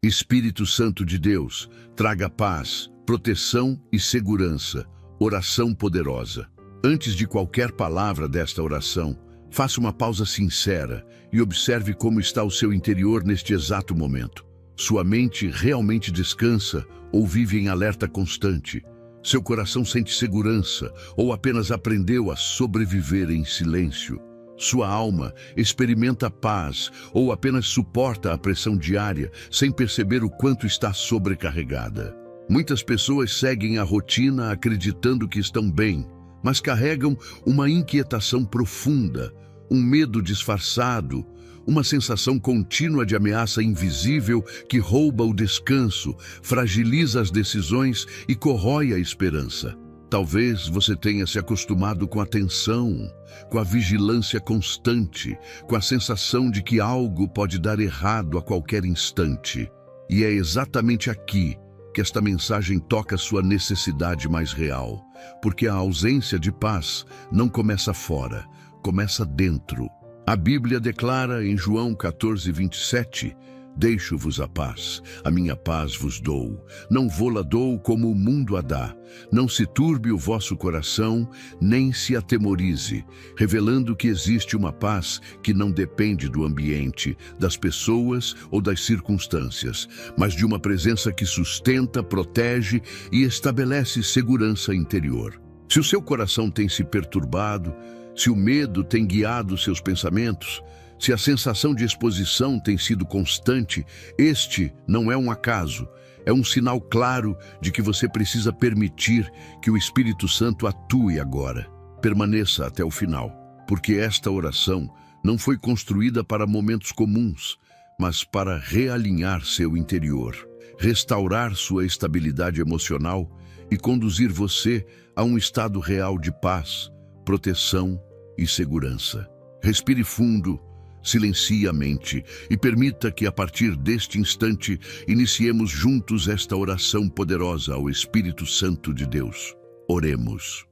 Espírito Santo de Deus, traga paz, proteção e segurança. Oração poderosa. Antes de qualquer palavra desta oração, faça uma pausa sincera e observe como está o seu interior neste exato momento. Sua mente realmente descansa ou vive em alerta constante? Seu coração sente segurança ou apenas aprendeu a sobreviver em silêncio? Sua alma experimenta paz ou apenas suporta a pressão diária sem perceber o quanto está sobrecarregada? Muitas pessoas seguem a rotina acreditando que estão bem, mas carregam uma inquietação profunda, um medo disfarçado, uma sensação contínua de ameaça invisível que rouba o descanso, fragiliza as decisões e corrói a esperança. Talvez você tenha se acostumado com a tensão, com a vigilância constante, com a sensação de que algo pode dar errado a qualquer instante. E é exatamente aqui que esta mensagem toca sua necessidade mais real, porque a ausência de paz não começa fora, começa dentro. A Bíblia declara em João 14:27, deixo-vos a paz, a minha paz vos dou. Não vô-la dou como o mundo a dá. Não se turbe o vosso coração, nem se atemorize, revelando que existe uma paz que não depende do ambiente, das pessoas ou das circunstâncias, mas de uma presença que sustenta, protege e estabelece segurança interior. Se o seu coração tem se perturbado, se o medo tem guiado seus pensamentos, se a sensação de exposição tem sido constante, este não é um acaso, é um sinal claro de que você precisa permitir que o Espírito Santo atue agora. Permaneça até o final, porque esta oração não foi construída para momentos comuns, mas para realinhar seu interior, restaurar sua estabilidade emocional e conduzir você a um estado real de paz, proteção e segurança. Respire fundo, silencie a mente e permita que a partir deste instante iniciemos juntos esta oração poderosa ao Espírito Santo de Deus. Oremos.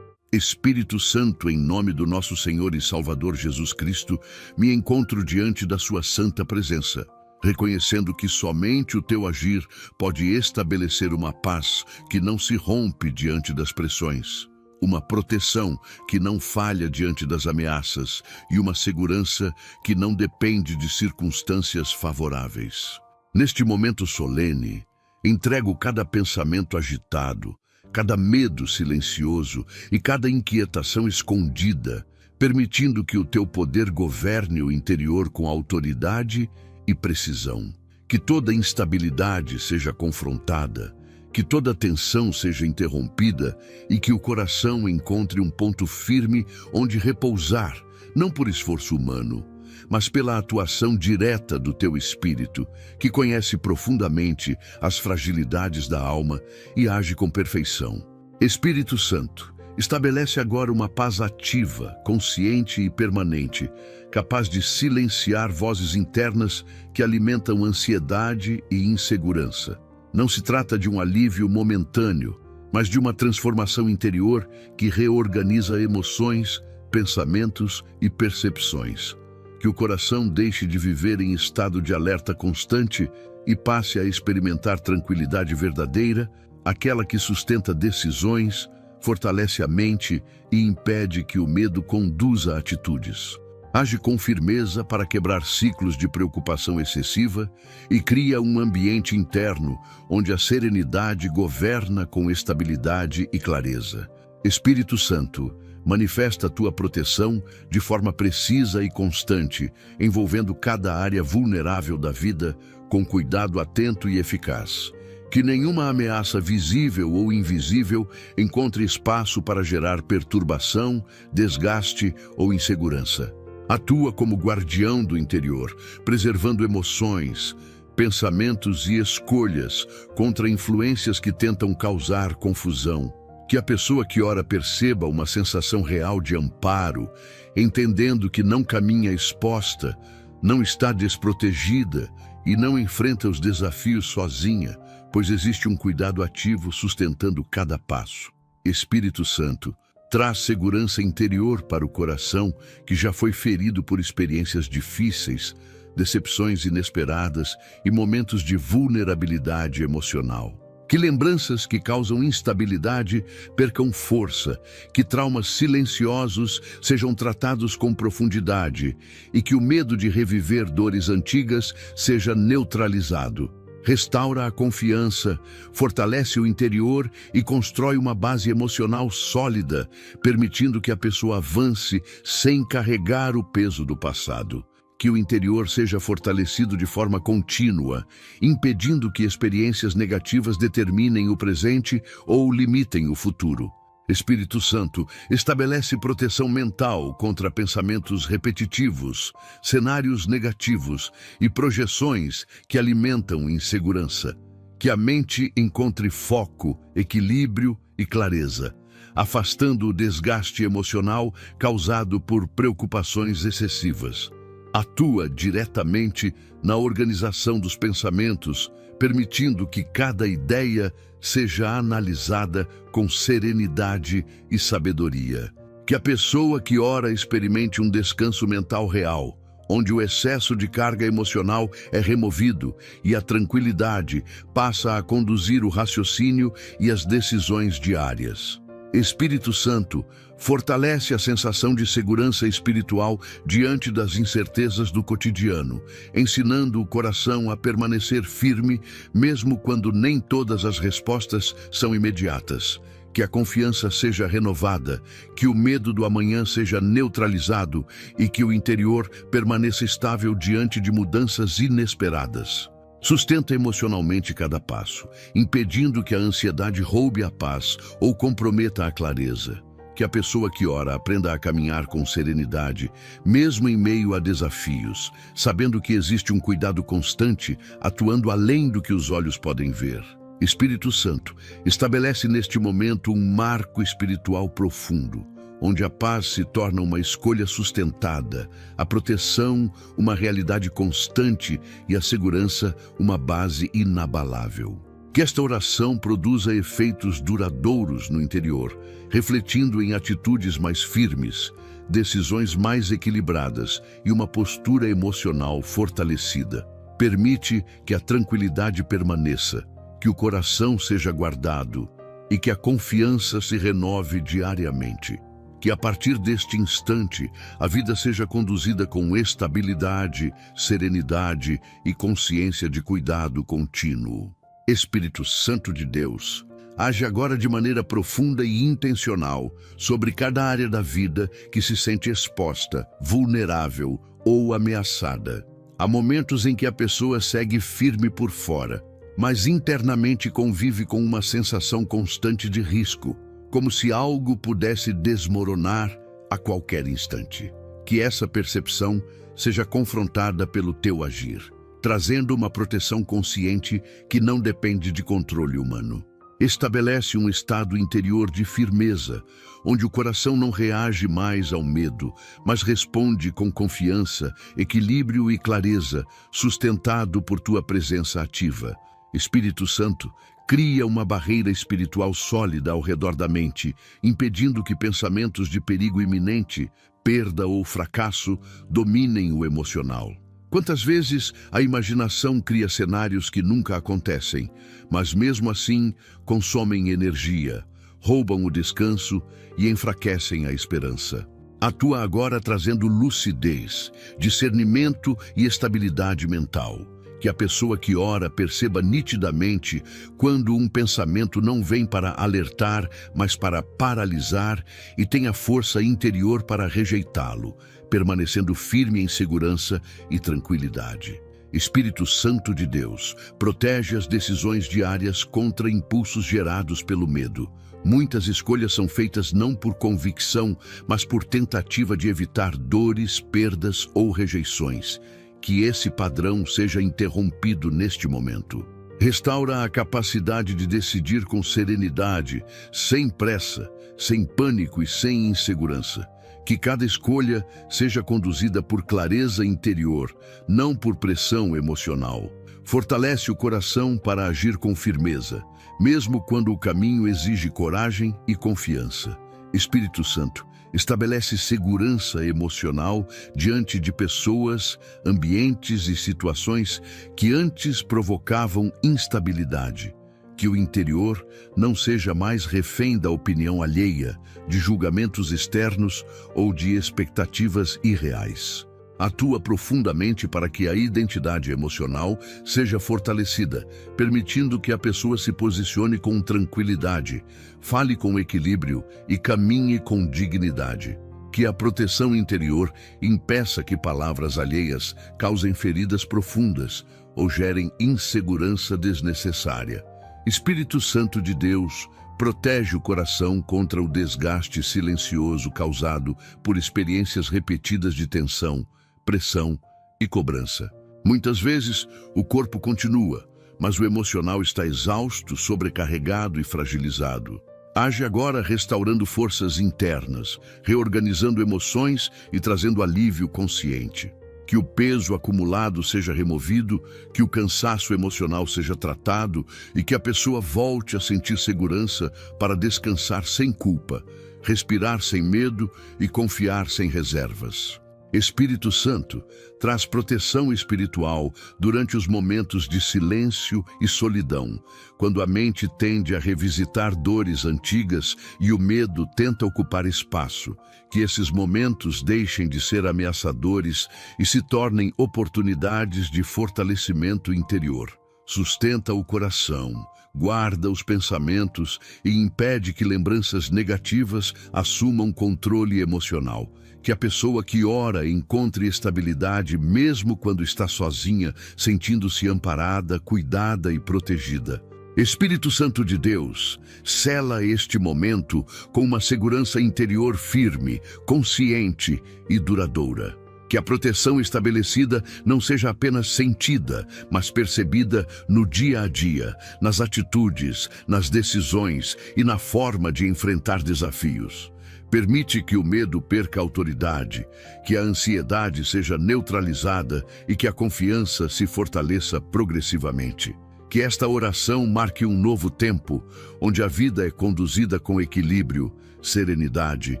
Espírito Santo, em nome do nosso Senhor e Salvador Jesus Cristo, me encontro diante da sua santa presença, reconhecendo que somente o teu agir pode estabelecer uma paz que não se rompe diante das pressões, uma proteção que não falha diante das ameaças e uma segurança que não depende de circunstâncias favoráveis. Neste momento solene, entrego cada pensamento agitado, cada medo silencioso e cada inquietação escondida, permitindo que o teu poder governe o interior com autoridade e precisão. Que toda instabilidade seja confrontada, que toda tensão seja interrompida e que o coração encontre um ponto firme onde repousar, não por esforço humano, mas pela atuação direta do teu Espírito, que conhece profundamente as fragilidades da alma e age com perfeição. Espírito Santo, estabelece agora uma paz ativa, consciente e permanente, capaz de silenciar vozes internas que alimentam ansiedade e insegurança. Não se trata de um alívio momentâneo, mas de uma transformação interior que reorganiza emoções, pensamentos e percepções. Que o coração deixe de viver em estado de alerta constante e passe a experimentar tranquilidade verdadeira, aquela que sustenta decisões, fortalece a mente e impede que o medo conduza a atitudes. Age com firmeza para quebrar ciclos de preocupação excessiva e cria um ambiente interno onde a serenidade governa com estabilidade e clareza. Espírito Santo, manifesta a tua proteção de forma precisa e constante, envolvendo cada área vulnerável da vida com cuidado atento e eficaz. Que nenhuma ameaça visível ou invisível encontre espaço para gerar perturbação, desgaste ou insegurança. Atua como guardião do interior, preservando emoções, pensamentos e escolhas contra influências que tentam causar confusão. Que a pessoa que ora perceba uma sensação real de amparo, entendendo que não caminha exposta, não está desprotegida e não enfrenta os desafios sozinha, pois existe um cuidado ativo sustentando cada passo. Espírito Santo, traz segurança interior para o coração que já foi ferido por experiências difíceis, decepções inesperadas e momentos de vulnerabilidade emocional. Que lembranças que causam instabilidade percam força, que traumas silenciosos sejam tratados com profundidade e que o medo de reviver dores antigas seja neutralizado. Restaura a confiança, fortalece o interior e constrói uma base emocional sólida, permitindo que a pessoa avance sem carregar o peso do passado. Que o interior seja fortalecido de forma contínua, impedindo que experiências negativas determinem o presente ou limitem o futuro. Espírito Santo, estabelece proteção mental contra pensamentos repetitivos, cenários negativos e projeções que alimentam insegurança. Que a mente encontre foco, equilíbrio e clareza, afastando o desgaste emocional causado por preocupações excessivas. Atua diretamente na organização dos pensamentos, permitindo que cada ideia seja analisada com serenidade e sabedoria. Que a pessoa que ora experimente um descanso mental real, onde o excesso de carga emocional é removido e a tranquilidade passa a conduzir o raciocínio e as decisões diárias. Espírito Santo, fortalece a sensação de segurança espiritual diante das incertezas do cotidiano, ensinando o coração a permanecer firme, mesmo quando nem todas as respostas são imediatas. Que a confiança seja renovada, que o medo do amanhã seja neutralizado e que o interior permaneça estável diante de mudanças inesperadas. Sustenta emocionalmente cada passo, impedindo que a ansiedade roube a paz ou comprometa a clareza. Que a pessoa que ora aprenda a caminhar com serenidade, mesmo em meio a desafios, sabendo que existe um cuidado constante, atuando além do que os olhos podem ver. Espírito Santo, estabelece neste momento um marco espiritual profundo, onde a paz se torna uma escolha sustentada, a proteção uma realidade constante e a segurança uma base inabalável. Que esta oração produza efeitos duradouros no interior, refletindo em atitudes mais firmes, decisões mais equilibradas e uma postura emocional fortalecida. Permite que a tranquilidade permaneça, que o coração seja guardado e que a confiança se renove diariamente. Que a partir deste instante a vida seja conduzida com estabilidade, serenidade e consciência de cuidado contínuo. Espírito Santo de Deus, age agora de maneira profunda e intencional sobre cada área da vida que se sente exposta, vulnerável ou ameaçada. Há momentos em que a pessoa segue firme por fora, mas internamente convive com uma sensação constante de risco, como se algo pudesse desmoronar a qualquer instante. Que essa percepção seja confrontada pelo teu agir, trazendo uma proteção consciente que não depende de controle humano. Estabelece um estado interior de firmeza, onde o coração não reage mais ao medo, mas responde com confiança, equilíbrio e clareza, sustentado por tua presença ativa. Espírito Santo, cria uma barreira espiritual sólida ao redor da mente, impedindo que pensamentos de perigo iminente, perda ou fracasso dominem o emocional. Quantas vezes a imaginação cria cenários que nunca acontecem, mas mesmo assim consomem energia, roubam o descanso e enfraquecem a esperança. Atua agora trazendo lucidez, discernimento e estabilidade mental. Que a pessoa que ora perceba nitidamente quando um pensamento não vem para alertar, mas para paralisar, e tenha força interior para rejeitá-lo, permanecendo firme em segurança e tranquilidade. Espírito Santo de Deus, protege as decisões diárias contra impulsos gerados pelo medo. Muitas escolhas são feitas não por convicção, mas por tentativa de evitar dores, perdas ou rejeições. Que esse padrão seja interrompido neste momento. Restaura a capacidade de decidir com serenidade, sem pressa, sem pânico e sem insegurança. Que cada escolha seja conduzida por clareza interior, não por pressão emocional. Fortalece o coração para agir com firmeza, mesmo quando o caminho exige coragem e confiança. Espírito Santo, Estabelece segurança emocional diante de pessoas, ambientes e situações que antes provocavam instabilidade. Que o interior não seja mais refém da opinião alheia, de julgamentos externos ou de expectativas irreais. Atua profundamente para que a identidade emocional seja fortalecida, permitindo que a pessoa se posicione com tranquilidade, fale com equilíbrio e caminhe com dignidade. Que a proteção interior impeça que palavras alheias causem feridas profundas ou gerem insegurança desnecessária. Espírito Santo de Deus, protege o coração contra o desgaste silencioso causado por experiências repetidas de tensão, pressão e cobrança. Muitas vezes, o corpo continua, mas o emocional está exausto, sobrecarregado e fragilizado. Age agora restaurando forças internas, reorganizando emoções e trazendo alívio consciente. Que o peso acumulado seja removido, que o cansaço emocional seja tratado e que a pessoa volte a sentir segurança para descansar sem culpa, respirar sem medo e confiar sem reservas. Espírito Santo traz proteção espiritual durante os momentos de silêncio e solidão, quando a mente tende a revisitar dores antigas e o medo tenta ocupar espaço. Que esses momentos deixem de ser ameaçadores e se tornem oportunidades de fortalecimento interior. Sustenta o coração, guarda os pensamentos e impede que lembranças negativas assumam controle emocional. Que a pessoa que ora encontre estabilidade mesmo quando está sozinha, sentindo-se amparada, cuidada e protegida. Espírito Santo de Deus, sela este momento com uma segurança interior firme, consciente e duradoura. Que a proteção estabelecida não seja apenas sentida, mas percebida no dia a dia, nas atitudes, nas decisões e na forma de enfrentar desafios. Permite que o medo perca autoridade, que a ansiedade seja neutralizada e que a confiança se fortaleça progressivamente. Que esta oração marque um novo tempo, onde a vida é conduzida com equilíbrio, serenidade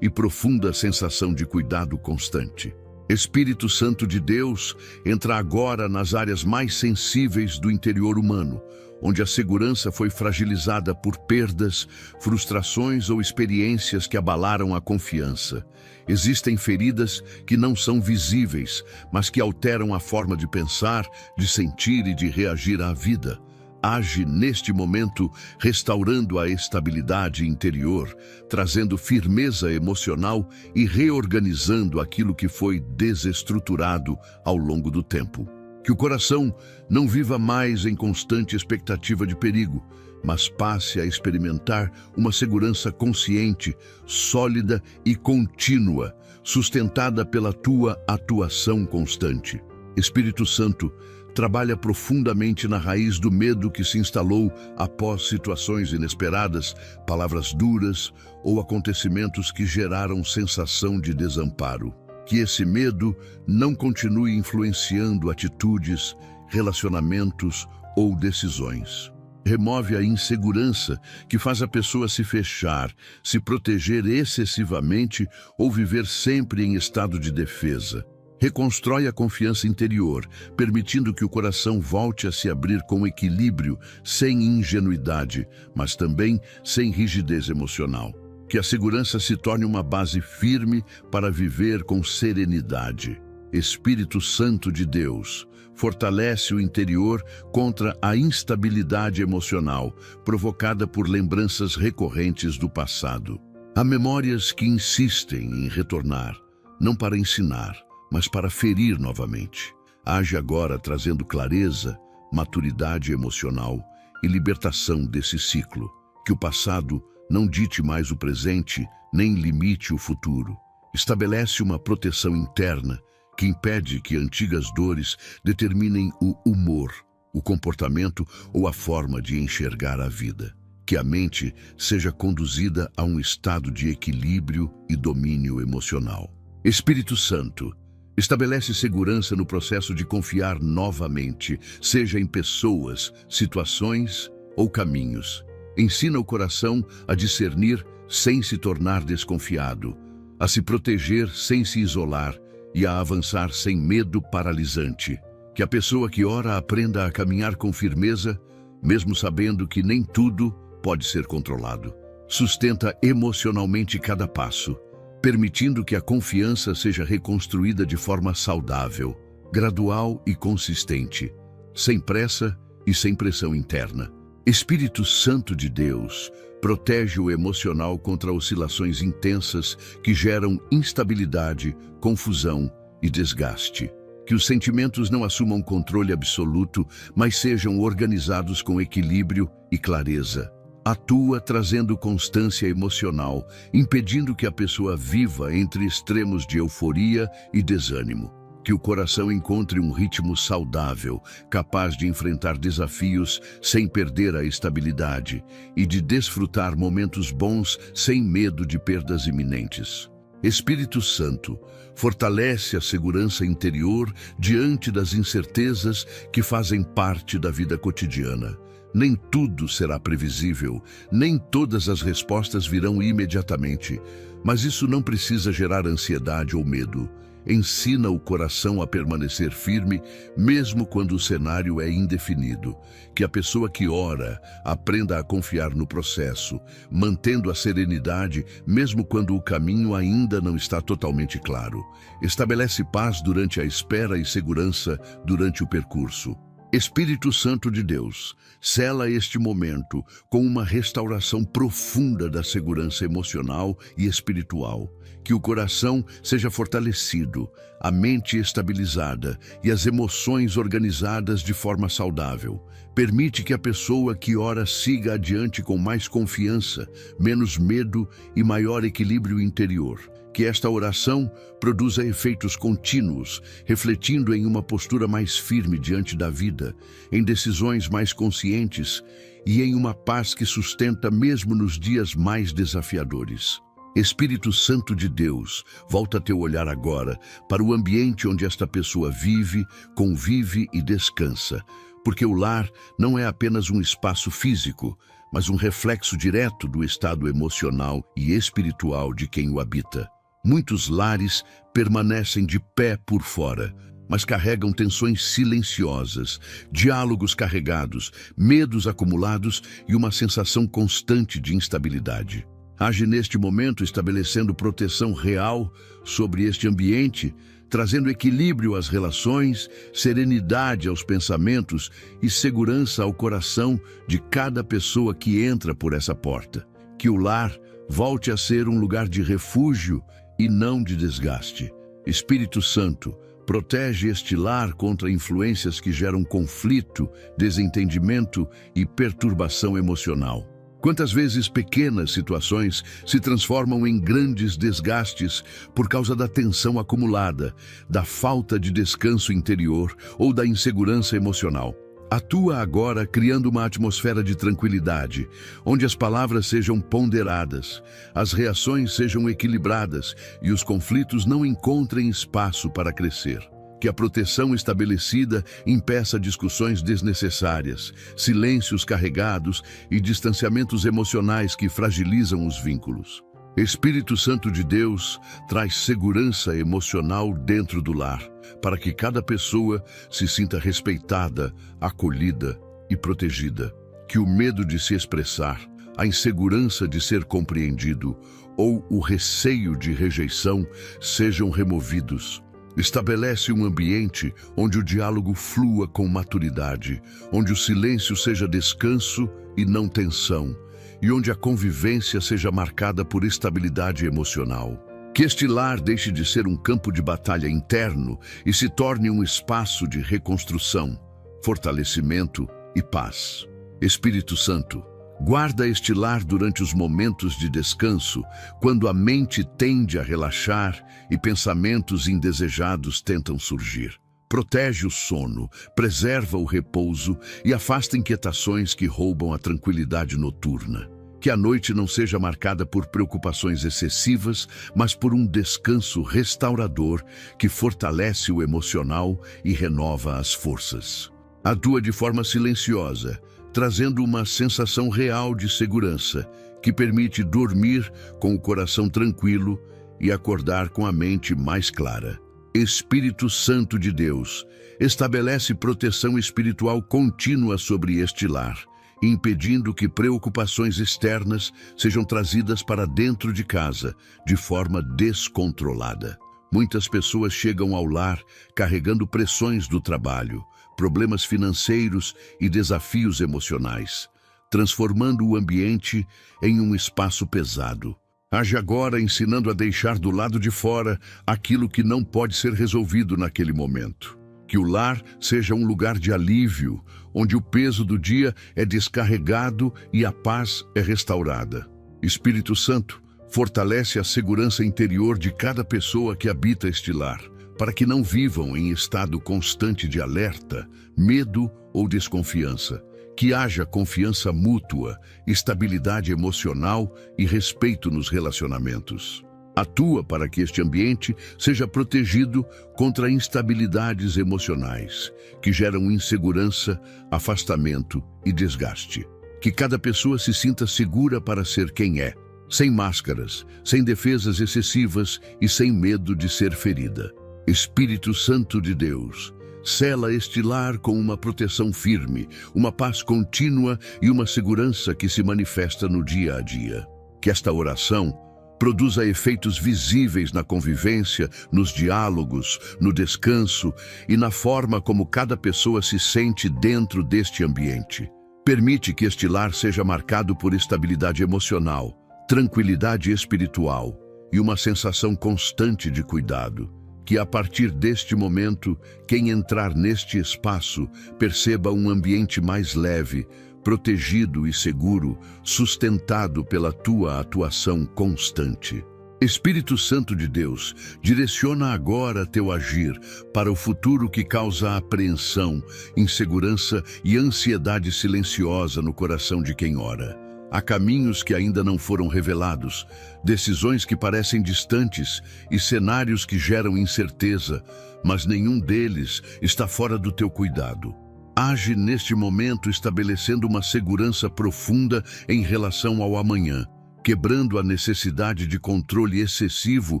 e profunda sensação de cuidado constante. Espírito Santo de Deus, entra agora nas áreas mais sensíveis do interior humano, onde a segurança foi fragilizada por perdas, frustrações ou experiências que abalaram a confiança. Existem feridas que não são visíveis, mas que alteram a forma de pensar, de sentir e de reagir à vida. Age neste momento, restaurando a estabilidade interior, trazendo firmeza emocional e reorganizando aquilo que foi desestruturado ao longo do tempo. Que o coração não viva mais em constante expectativa de perigo, mas passe a experimentar uma segurança consciente, sólida e contínua, sustentada pela tua atuação constante. Espírito Santo, trabalha profundamente na raiz do medo que se instalou após situações inesperadas, palavras duras ou acontecimentos que geraram sensação de desamparo. Que esse medo não continue influenciando atitudes, relacionamentos ou decisões. Remove a insegurança que faz a pessoa se fechar, se proteger excessivamente ou viver sempre em estado de defesa. Reconstrói a confiança interior, permitindo que o coração volte a se abrir com equilíbrio, sem ingenuidade, mas também sem rigidez emocional. Que a segurança se torne uma base firme para viver com serenidade. Espírito Santo de Deus, fortalece o interior contra a instabilidade emocional provocada por lembranças recorrentes do passado. Há memórias que insistem em retornar, não para ensinar, mas para ferir novamente. Age agora trazendo clareza, maturidade emocional e libertação desse ciclo. Que o passado não dite mais o presente, nem limite o futuro. Estabelece uma proteção interna que impede que antigas dores determinem o humor, o comportamento ou a forma de enxergar a vida. Que a mente seja conduzida a um estado de equilíbrio e domínio emocional. Espírito Santo, estabelece segurança no processo de confiar novamente, seja em pessoas, situações ou caminhos. Ensina o coração a discernir sem se tornar desconfiado, a se proteger sem se isolar e a avançar sem medo paralisante. Que a pessoa que ora aprenda a caminhar com firmeza, mesmo sabendo que nem tudo pode ser controlado. Sustenta emocionalmente cada passo, permitindo que a confiança seja reconstruída de forma saudável, gradual e consistente, sem pressa e sem pressão interna. Espírito Santo de Deus protege o emocional contra oscilações intensas que geram instabilidade, confusão e desgaste. Que os sentimentos não assumam controle absoluto, mas sejam organizados com equilíbrio e clareza. Atua trazendo constância emocional, impedindo que a pessoa viva entre extremos de euforia e desânimo. Que o coração encontre um ritmo saudável, capaz de enfrentar desafios sem perder a estabilidade e de desfrutar momentos bons sem medo de perdas iminentes. Espírito Santo, fortalece a segurança interior diante das incertezas que fazem parte da vida cotidiana. Nem tudo será previsível, nem todas as respostas virão imediatamente, mas isso não precisa gerar ansiedade ou medo. Ensina o coração a permanecer firme, mesmo quando o cenário é indefinido. Que a pessoa que ora aprenda a confiar no processo, mantendo a serenidade, mesmo quando o caminho ainda não está totalmente claro. Estabelece paz durante a espera e segurança durante o percurso. Espírito Santo de Deus, sela este momento com uma restauração profunda da segurança emocional e espiritual. Que o coração seja fortalecido, a mente estabilizada e as emoções organizadas de forma saudável. Permite que a pessoa que ora siga adiante com mais confiança, menos medo e maior equilíbrio interior. Que esta oração produza efeitos contínuos, refletindo em uma postura mais firme diante da vida, em decisões mais conscientes e em uma paz que sustenta mesmo nos dias mais desafiadores. Espírito Santo de Deus, volta teu olhar agora para o ambiente onde esta pessoa vive, convive e descansa, porque o lar não é apenas um espaço físico, mas um reflexo direto do estado emocional e espiritual de quem o habita. Muitos lares permanecem de pé por fora, mas carregam tensões silenciosas, diálogos carregados, medos acumulados e uma sensação constante de instabilidade. Age neste momento estabelecendo proteção real sobre este ambiente, trazendo equilíbrio às relações, serenidade aos pensamentos e segurança ao coração de cada pessoa que entra por essa porta. Que o lar volte a ser um lugar de refúgio e não de desgaste. Espírito Santo, protege este lar contra influências que geram conflito, desentendimento e perturbação emocional. Quantas vezes pequenas situações se transformam em grandes desgastes por causa da tensão acumulada, da falta de descanso interior ou da insegurança emocional. Atua agora criando uma atmosfera de tranquilidade, onde as palavras sejam ponderadas, as reações sejam equilibradas e os conflitos não encontrem espaço para crescer. Que a proteção estabelecida impeça discussões desnecessárias, silêncios carregados e distanciamentos emocionais que fragilizam os vínculos. Espírito Santo de Deus traz segurança emocional dentro do lar, para que cada pessoa se sinta respeitada, acolhida e protegida. Que o medo de se expressar, a insegurança de ser compreendido ou o receio de rejeição sejam removidos. Estabelece um ambiente onde o diálogo flua com maturidade, onde o silêncio seja descanso e não tensão, e onde a convivência seja marcada por estabilidade emocional. Que este lar deixe de ser um campo de batalha interno e se torne um espaço de reconstrução, fortalecimento e paz. Espírito Santo, guarda este lar durante os momentos de descanso, quando a mente tende a relaxar e pensamentos indesejados tentam surgir. Protege o sono, preserva o repouso e afasta inquietações que roubam a tranquilidade noturna. Que a noite não seja marcada por preocupações excessivas, mas por um descanso restaurador que fortalece o emocional e renova as forças. Atua de forma silenciosa, trazendo uma sensação real de segurança, que permite dormir com o coração tranquilo, e acordar com a mente mais clara. Espírito Santo de Deus, estabelece proteção espiritual contínua sobre este lar, impedindo que preocupações externas sejam trazidas para dentro de casa de forma descontrolada. Muitas pessoas chegam ao lar carregando pressões do trabalho, problemas financeiros e desafios emocionais, transformando o ambiente em um espaço pesado. Age agora ensinando a deixar do lado de fora aquilo que não pode ser resolvido naquele momento. Que o lar seja um lugar de alívio, onde o peso do dia é descarregado e a paz é restaurada. Espírito Santo, fortalece a segurança interior de cada pessoa que habita este lar, para que não vivam em estado constante de alerta, medo ou desconfiança. Que haja confiança mútua, estabilidade emocional e respeito nos relacionamentos. Atua para que este ambiente seja protegido contra instabilidades emocionais, que geram insegurança, afastamento e desgaste. Que cada pessoa se sinta segura para ser quem é, sem máscaras, sem defesas excessivas e sem medo de ser ferida. Espírito Santo de Deus, sela este lar com uma proteção firme, uma paz contínua e uma segurança que se manifesta no dia a dia. Que esta oração produza efeitos visíveis na convivência, nos diálogos, no descanso e na forma como cada pessoa se sente dentro deste ambiente. Permite que este lar seja marcado por estabilidade emocional, tranquilidade espiritual e uma sensação constante de cuidado. Que a partir deste momento, quem entrar neste espaço perceba um ambiente mais leve, protegido e seguro, sustentado pela tua atuação constante. Espírito Santo de Deus, direciona agora teu agir para o futuro que causa apreensão, insegurança e ansiedade silenciosa no coração de quem ora. Há caminhos que ainda não foram revelados, decisões que parecem distantes e cenários que geram incerteza, mas nenhum deles está fora do teu cuidado. Age neste momento estabelecendo uma segurança profunda em relação ao amanhã, quebrando a necessidade de controle excessivo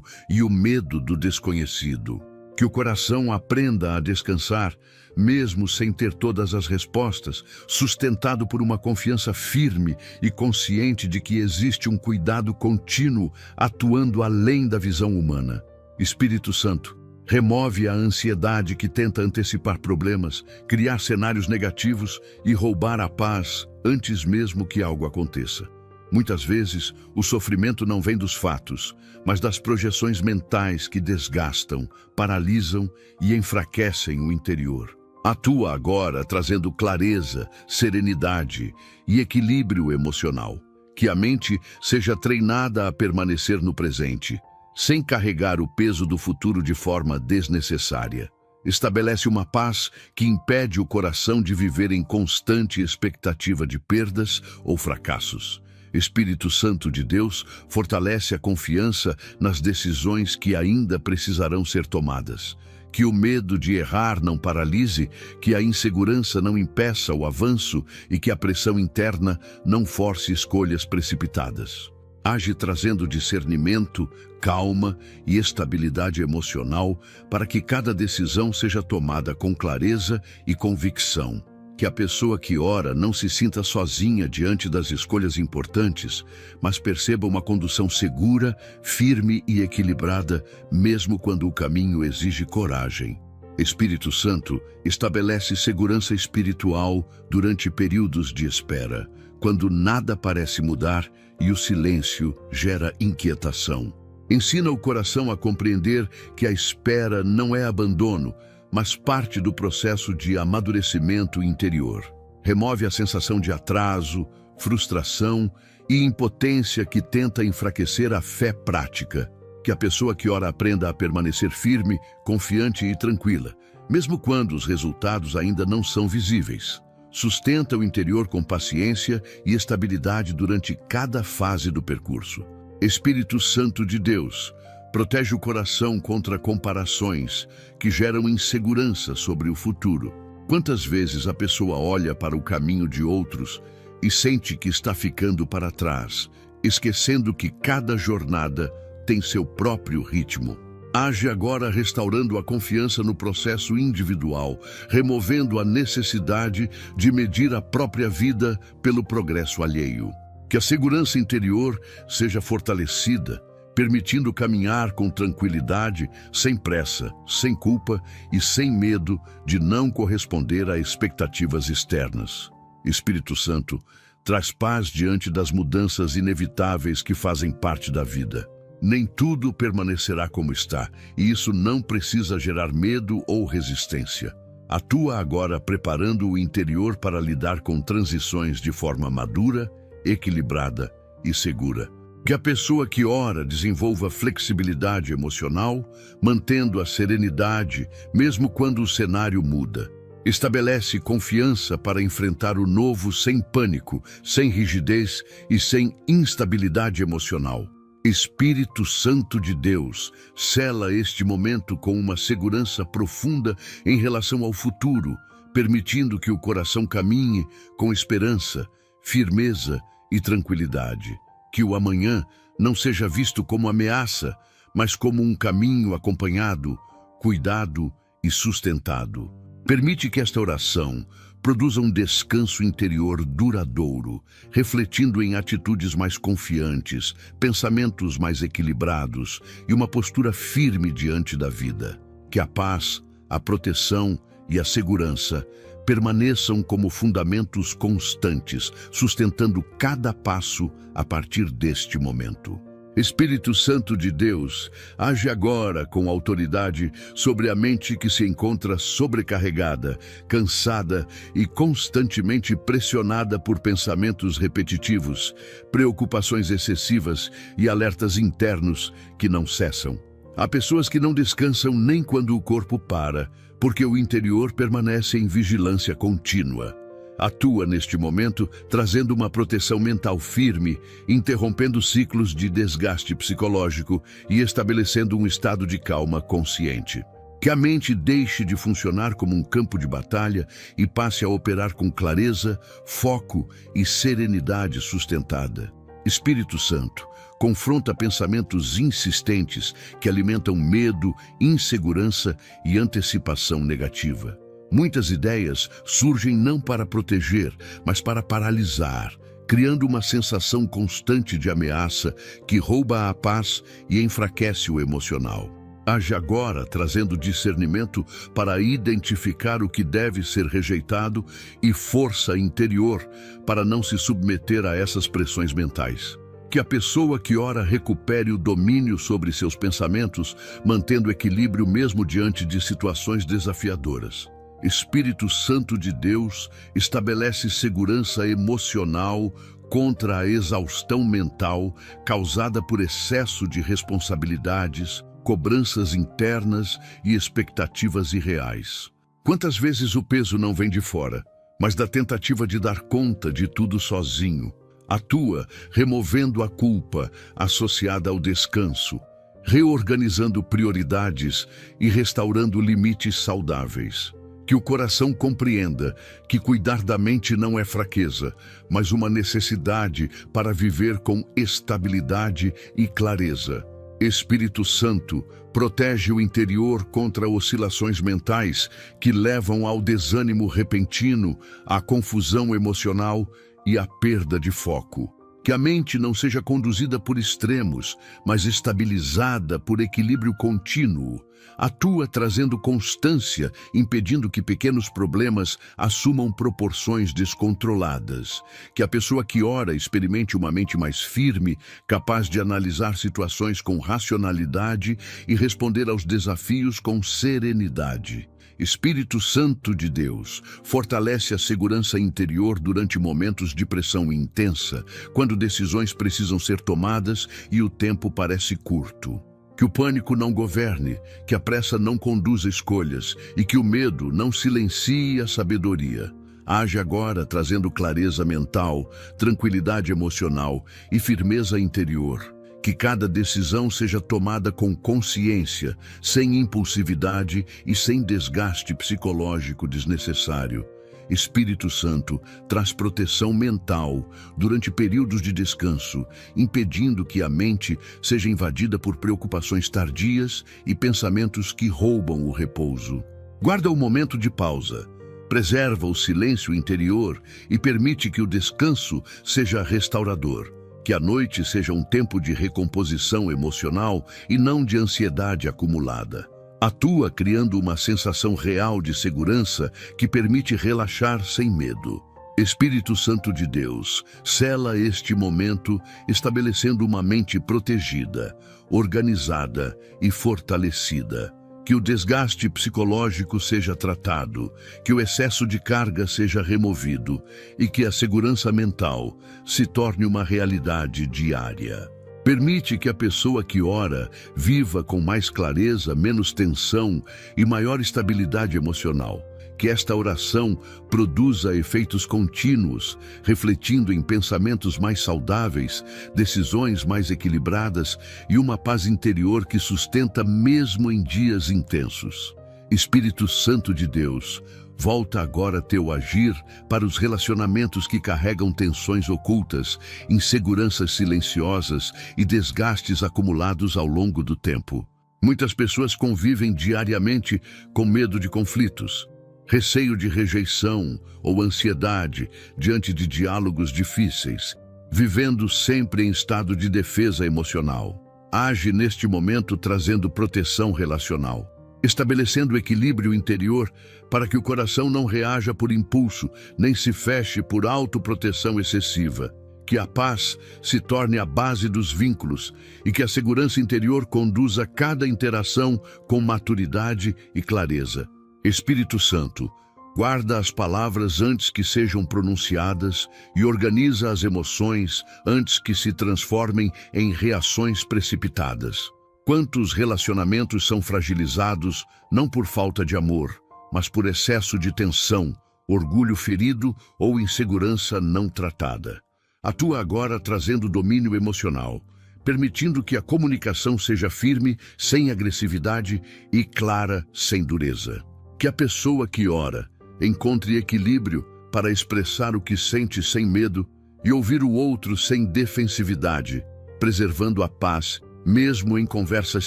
e o medo do desconhecido. Que o coração aprenda a descansar, mesmo sem ter todas as respostas, sustentado por uma confiança firme e consciente de que existe um cuidado contínuo atuando além da visão humana. Espírito Santo, remove a ansiedade que tenta antecipar problemas, criar cenários negativos e roubar a paz antes mesmo que algo aconteça. Muitas vezes, o sofrimento não vem dos fatos, mas das projeções mentais que desgastam, paralisam e enfraquecem o interior. Atua agora trazendo clareza, serenidade e equilíbrio emocional. Que a mente seja treinada a permanecer no presente, sem carregar o peso do futuro de forma desnecessária. Estabelece uma paz que impede o coração de viver em constante expectativa de perdas ou fracassos. Espírito Santo de Deus, fortalece a confiança nas decisões que ainda precisarão ser tomadas. Que o medo de errar não paralise, que a insegurança não impeça o avanço e que a pressão interna não force escolhas precipitadas. Age trazendo discernimento, calma e estabilidade emocional para que cada decisão seja tomada com clareza e convicção. Que a pessoa que ora não se sinta sozinha diante das escolhas importantes, mas perceba uma condução segura, firme e equilibrada, mesmo quando o caminho exige coragem. Espírito Santo, estabelece segurança espiritual durante períodos de espera, quando nada parece mudar e o silêncio gera inquietação. Ensina o coração a compreender que a espera não é abandono, mas parte do processo de amadurecimento interior. Remove a sensação de atraso, frustração e impotência que tenta enfraquecer a fé prática. Que a pessoa que ora aprenda a permanecer firme, confiante e tranquila, mesmo quando os resultados ainda não são visíveis. Sustenta o interior com paciência e estabilidade durante cada fase do percurso. Espírito Santo de Deus, protege o coração contra comparações que geram insegurança sobre o futuro. Quantas vezes a pessoa olha para o caminho de outros e sente que está ficando para trás, esquecendo que cada jornada tem seu próprio ritmo. Age agora restaurando a confiança no processo individual, removendo a necessidade de medir a própria vida pelo progresso alheio. Que a segurança interior seja fortalecida, permitindo caminhar com tranquilidade, sem pressa, sem culpa e sem medo de não corresponder a expectativas externas. Espírito Santo, traz paz diante das mudanças inevitáveis que fazem parte da vida. Nem tudo permanecerá como está, e isso não precisa gerar medo ou resistência. Atua agora preparando o interior para lidar com transições de forma madura, equilibrada e segura. Que a pessoa que ora desenvolva flexibilidade emocional, mantendo a serenidade mesmo quando o cenário muda. Estabelece confiança para enfrentar o novo sem pânico, sem rigidez e sem instabilidade emocional. Espírito Santo de Deus, sela este momento com uma segurança profunda em relação ao futuro, permitindo que o coração caminhe com esperança, firmeza e tranquilidade. Que o amanhã não seja visto como ameaça, mas como um caminho acompanhado, cuidado e sustentado. Permite que esta oração produza um descanso interior duradouro, refletindo em atitudes mais confiantes, pensamentos mais equilibrados e uma postura firme diante da vida. Que a paz, a proteção e a segurança permaneçam como fundamentos constantes, sustentando cada passo a partir deste momento. Espírito Santo de Deus, age agora com autoridade sobre a mente que se encontra sobrecarregada, cansada e constantemente pressionada por pensamentos repetitivos, preocupações excessivas e alertas internos que não cessam. Há pessoas que não descansam nem quando o corpo para, porque o interior permanece em vigilância contínua. Atua neste momento, trazendo uma proteção mental firme, interrompendo ciclos de desgaste psicológico e estabelecendo um estado de calma consciente. Que a mente deixe de funcionar como um campo de batalha e passe a operar com clareza, foco e serenidade sustentada. Espírito Santo, confronta pensamentos insistentes que alimentam medo, insegurança e antecipação negativa. Muitas ideias surgem não para proteger, mas para paralisar, criando uma sensação constante de ameaça que rouba a paz e enfraquece o emocional. Age agora trazendo discernimento para identificar o que deve ser rejeitado e força interior para não se submeter a essas pressões mentais. Que a pessoa que ora recupere o domínio sobre seus pensamentos, mantendo equilíbrio mesmo diante de situações desafiadoras. Espírito Santo de Deus, estabelece segurança emocional contra a exaustão mental causada por excesso de responsabilidades, cobranças internas e expectativas irreais. Quantas vezes o peso não vem de fora, mas da tentativa de dar conta de tudo sozinho? Atua removendo a culpa associada ao descanso, reorganizando prioridades e restaurando limites saudáveis. Que o coração compreenda que cuidar da mente não é fraqueza, mas uma necessidade para viver com estabilidade e clareza. Espírito Santo, protege o interior contra oscilações mentais que levam ao desânimo repentino, à confusão emocional e à perda de foco. Que a mente não seja conduzida por extremos, mas estabilizada por equilíbrio contínuo. Atua trazendo constância, impedindo que pequenos problemas assumam proporções descontroladas. Que a pessoa que ora experimente uma mente mais firme, capaz de analisar situações com racionalidade e responder aos desafios com serenidade. Espírito Santo de Deus, fortalece a segurança interior durante momentos de pressão intensa, quando decisões precisam ser tomadas e o tempo parece curto. Que o pânico não governe, que a pressa não conduza escolhas e que o medo não silencie a sabedoria. Age agora trazendo clareza mental, tranquilidade emocional e firmeza interior. Que cada decisão seja tomada com consciência, sem impulsividade e sem desgaste psicológico desnecessário. Espírito Santo traz proteção mental durante períodos de descanso, impedindo que a mente seja invadida por preocupações tardias e pensamentos que roubam o repouso. Guarda o momento de pausa, preserva o silêncio interior e permite que o descanso seja restaurador. Que a noite seja um tempo de recomposição emocional e não de ansiedade acumulada. Atua criando uma sensação real de segurança que permite relaxar sem medo. Espírito Santo de Deus, sela este momento estabelecendo uma mente protegida, organizada e fortalecida. Que o desgaste psicológico seja tratado, que o excesso de carga seja removido e que a segurança mental se torne uma realidade diária. Permite que a pessoa que ora viva com mais clareza, menos tensão e maior estabilidade emocional. Que esta oração produza efeitos contínuos, refletindo em pensamentos mais saudáveis, decisões mais equilibradas e uma paz interior que sustenta mesmo em dias intensos. Espírito Santo de Deus, volta agora teu agir para os relacionamentos que carregam tensões ocultas, inseguranças silenciosas e desgastes acumulados ao longo do tempo. Muitas pessoas convivem diariamente com medo de conflitos, receio de rejeição ou ansiedade diante de diálogos difíceis, vivendo sempre em estado de defesa emocional. Age neste momento trazendo proteção relacional, estabelecendo equilíbrio interior para que o coração não reaja por impulso, nem se feche por autoproteção excessiva. Que a paz se torne a base dos vínculos e que a segurança interior conduza cada interação com maturidade e clareza. Espírito Santo, guarda as palavras antes que sejam pronunciadas e organiza as emoções antes que se transformem em reações precipitadas. Quantos relacionamentos são fragilizados não por falta de amor, mas por excesso de tensão, orgulho ferido ou insegurança não tratada. Atua agora trazendo domínio emocional, permitindo que a comunicação seja firme, sem agressividade e clara, sem dureza. Que a pessoa que ora encontre equilíbrio para expressar o que sente sem medo e ouvir o outro sem defensividade, preservando a paz, mesmo em conversas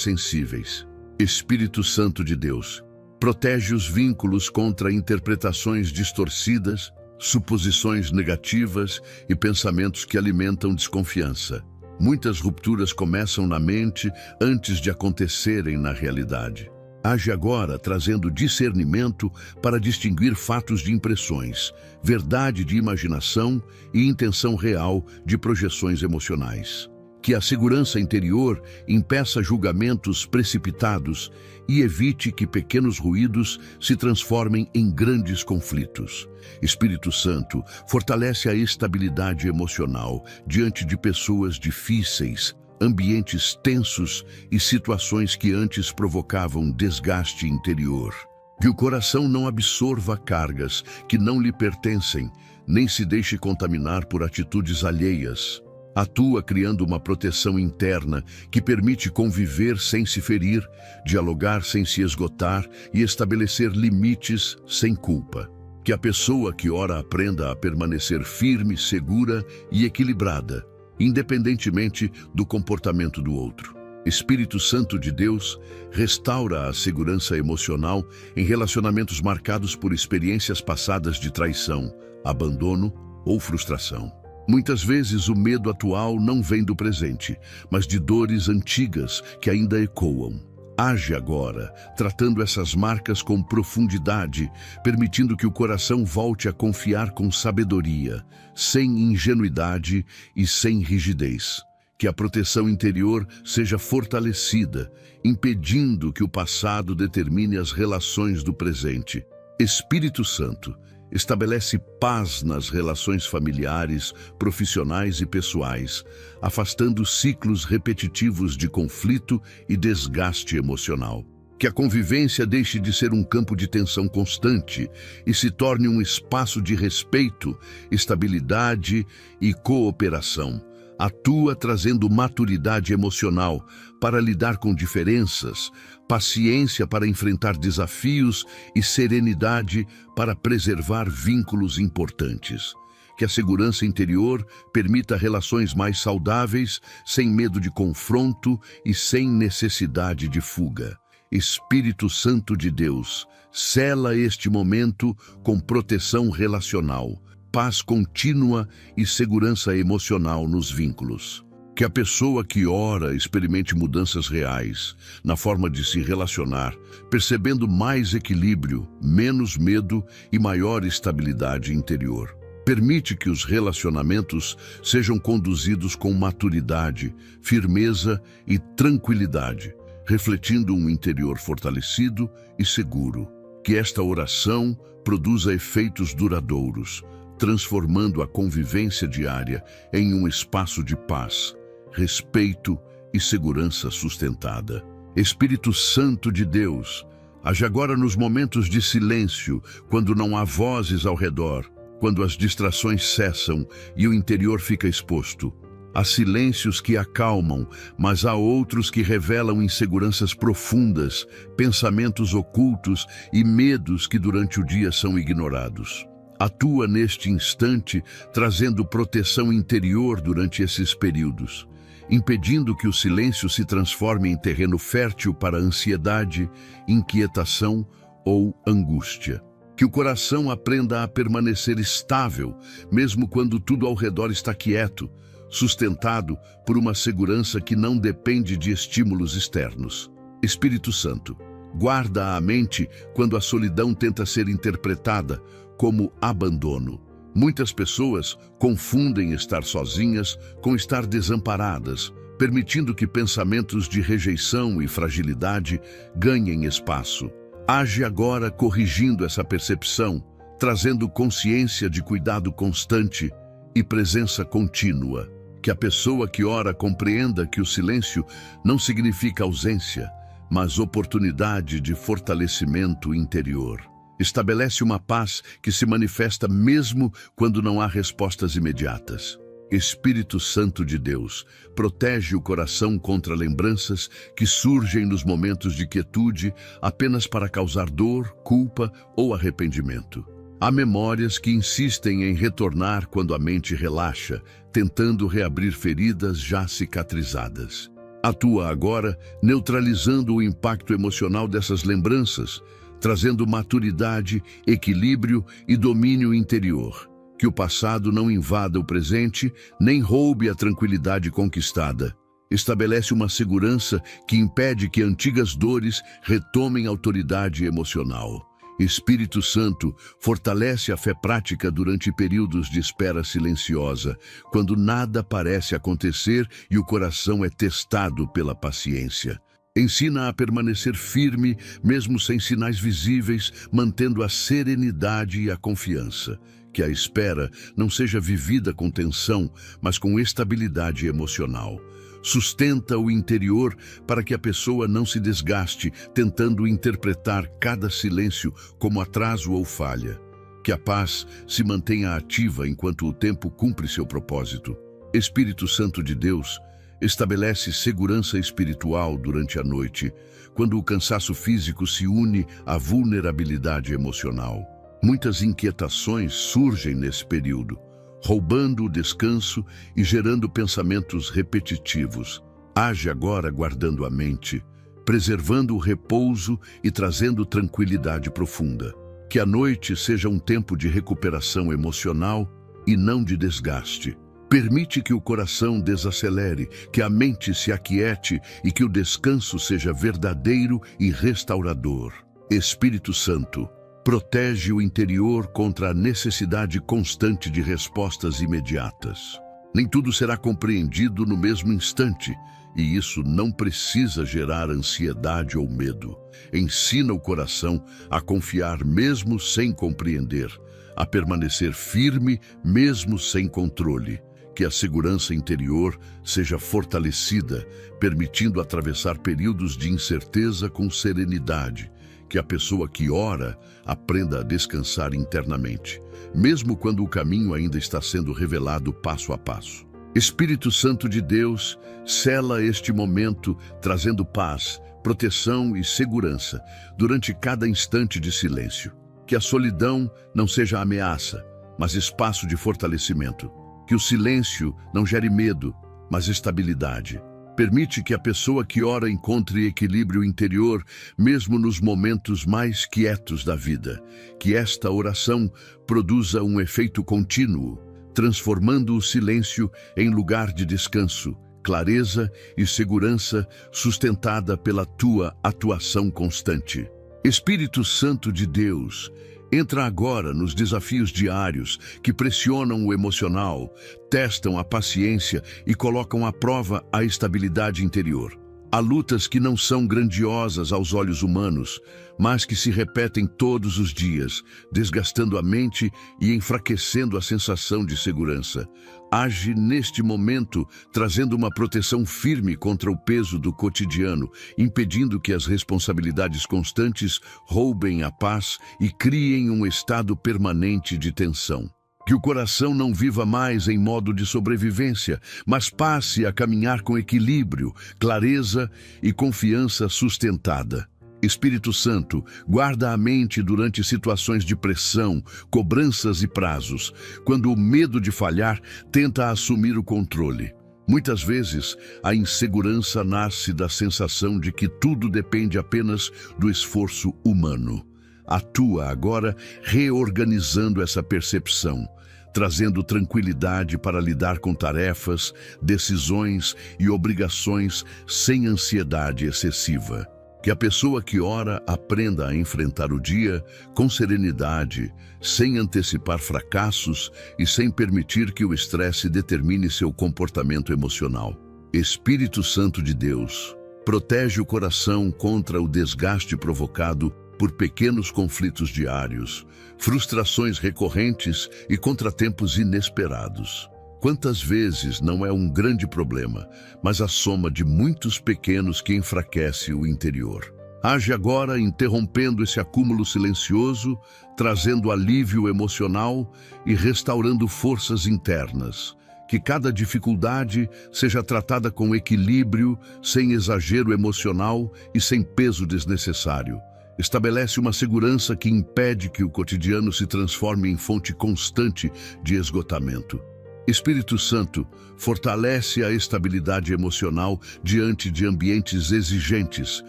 sensíveis. Espírito Santo de Deus, protege os vínculos contra interpretações distorcidas, suposições negativas e pensamentos que alimentam desconfiança. Muitas rupturas começam na mente antes de acontecerem na realidade. Age agora trazendo discernimento para distinguir fatos de impressões, verdade de imaginação e intenção real de projeções emocionais. Que a segurança interior impeça julgamentos precipitados e evite que pequenos ruídos se transformem em grandes conflitos. Espírito Santo, fortalece a estabilidade emocional diante de pessoas difíceis, ambientes tensos e situações que antes provocavam desgaste interior. Que o coração não absorva cargas que não lhe pertencem, nem se deixe contaminar por atitudes alheias. Atua criando uma proteção interna que permite conviver sem se ferir, dialogar sem se esgotar e estabelecer limites sem culpa. Que a pessoa que ora aprenda a permanecer firme, segura e equilibrada, independentemente do comportamento do outro. Espírito Santo de Deus, restaura a segurança emocional em relacionamentos marcados por experiências passadas de traição, abandono ou frustração. Muitas vezes o medo atual não vem do presente, mas de dores antigas que ainda ecoam. Age agora, tratando essas marcas com profundidade, permitindo que o coração volte a confiar com sabedoria, sem ingenuidade e sem rigidez. Que a proteção interior seja fortalecida, impedindo que o passado determine as relações do presente. Espírito Santo, estabelece paz nas relações familiares, profissionais e pessoais, afastando ciclos repetitivos de conflito e desgaste emocional. Que a convivência deixe de ser um campo de tensão constante e se torne um espaço de respeito, estabilidade e cooperação. Atua trazendo maturidade emocional para lidar com diferenças, paciência para enfrentar desafios e serenidade para preservar vínculos importantes. Que a segurança interior permita relações mais saudáveis, sem medo de confronto e sem necessidade de fuga. Espírito Santo de Deus, sela este momento com proteção relacional, paz contínua e segurança emocional nos vínculos. Que a pessoa que ora experimente mudanças reais na forma de se relacionar, percebendo mais equilíbrio, menos medo e maior estabilidade interior. Permite que os relacionamentos sejam conduzidos com maturidade, firmeza e tranquilidade, refletindo um interior fortalecido e seguro. Que esta oração produza efeitos duradouros, transformando a convivência diária em um espaço de paz, respeito e segurança sustentada. Espírito Santo de Deus, age agora nos momentos de silêncio, quando não há vozes ao redor, quando as distrações cessam e o interior fica exposto. Há silêncios que acalmam, mas há outros que revelam inseguranças profundas, pensamentos ocultos e medos que durante o dia são ignorados. Atua neste instante, trazendo proteção interior durante esses períodos, impedindo que o silêncio se transforme em terreno fértil para ansiedade, inquietação ou angústia. Que o coração aprenda a permanecer estável, mesmo quando tudo ao redor está quieto, sustentado por uma segurança que não depende de estímulos externos. Espírito Santo, guarda a mente quando a solidão tenta ser interpretada como abandono. Muitas pessoas confundem estar sozinhas com estar desamparadas, permitindo que pensamentos de rejeição e fragilidade ganhem espaço. Age agora corrigindo essa percepção, trazendo consciência de cuidado constante e presença contínua. Que a pessoa que ora compreenda que o silêncio não significa ausência, mas oportunidade de fortalecimento interior. Estabelece uma paz que se manifesta mesmo quando não há respostas imediatas. Espírito Santo de Deus, protege o coração contra lembranças que surgem nos momentos de quietude apenas para causar dor, culpa ou arrependimento. Há memórias que insistem em retornar quando a mente relaxa, tentando reabrir feridas já cicatrizadas. Atua agora, neutralizando o impacto emocional dessas lembranças, trazendo maturidade, equilíbrio e domínio interior. Que o passado não invada o presente, nem roube a tranquilidade conquistada. Estabelece uma segurança que impede que antigas dores retomem autoridade emocional. Espírito Santo, fortalece a fé prática durante períodos de espera silenciosa, quando nada parece acontecer e o coração é testado pela paciência. Ensina a permanecer firme, mesmo sem sinais visíveis, mantendo a serenidade e a confiança. Que a espera não seja vivida com tensão, mas com estabilidade emocional. Sustenta o interior para que a pessoa não se desgaste, tentando interpretar cada silêncio como atraso ou falha. Que a paz se mantenha ativa enquanto o tempo cumpre seu propósito. Espírito Santo de Deus, estabelece segurança espiritual durante a noite, quando o cansaço físico se une à vulnerabilidade emocional. Muitas inquietações surgem nesse período, roubando o descanso e gerando pensamentos repetitivos. Age agora guardando a mente, preservando o repouso e trazendo tranquilidade profunda. Que a noite seja um tempo de recuperação emocional e não de desgaste. Permite que o coração desacelere, que a mente se aquiete e que o descanso seja verdadeiro e restaurador. Espírito Santo, protege o interior contra a necessidade constante de respostas imediatas. Nem tudo será compreendido no mesmo instante, e isso não precisa gerar ansiedade ou medo. Ensina o coração a confiar mesmo sem compreender, a permanecer firme mesmo sem controle. Que a segurança interior seja fortalecida, permitindo atravessar períodos de incerteza com serenidade. Que a pessoa que ora aprenda a descansar internamente, mesmo quando o caminho ainda está sendo revelado passo a passo. Espírito Santo de Deus, sela este momento, trazendo paz, proteção e segurança durante cada instante de silêncio. Que a solidão não seja ameaça, mas espaço de fortalecimento. Que o silêncio não gere medo, mas estabilidade. Permite que a pessoa que ora encontre equilíbrio interior, mesmo nos momentos mais quietos da vida. Que esta oração produza um efeito contínuo, transformando o silêncio em lugar de descanso, clareza e segurança sustentada pela tua atuação constante. Espírito Santo de Deus, entra agora nos desafios diários que pressionam o emocional, testam a paciência e colocam à prova a estabilidade interior. Há lutas que não são grandiosas aos olhos humanos, mas que se repetem todos os dias, desgastando a mente e enfraquecendo a sensação de segurança. Age neste momento, trazendo uma proteção firme contra o peso do cotidiano, impedindo que as responsabilidades constantes roubem a paz e criem um estado permanente de tensão. Que o coração não viva mais em modo de sobrevivência, mas passe a caminhar com equilíbrio, clareza e confiança sustentada. Espírito Santo, guarda a mente durante situações de pressão, cobranças e prazos, quando o medo de falhar tenta assumir o controle. Muitas vezes, a insegurança nasce da sensação de que tudo depende apenas do esforço humano. Atua agora reorganizando essa percepção, trazendo tranquilidade para lidar com tarefas, decisões e obrigações sem ansiedade excessiva. Que a pessoa que ora aprenda a enfrentar o dia com serenidade, sem antecipar fracassos e sem permitir que o estresse determine seu comportamento emocional. Espírito Santo de Deus, protege o coração contra o desgaste provocado por pequenos conflitos diários, frustrações recorrentes e contratempos inesperados. Quantas vezes não é um grande problema, mas a soma de muitos pequenos que enfraquece o interior. Age agora interrompendo esse acúmulo silencioso, trazendo alívio emocional e restaurando forças internas. Que cada dificuldade seja tratada com equilíbrio, sem exagero emocional e sem peso desnecessário. Estabelece uma segurança que impede que o cotidiano se transforme em fonte constante de esgotamento. Espírito Santo, fortalece a estabilidade emocional diante de ambientes exigentes,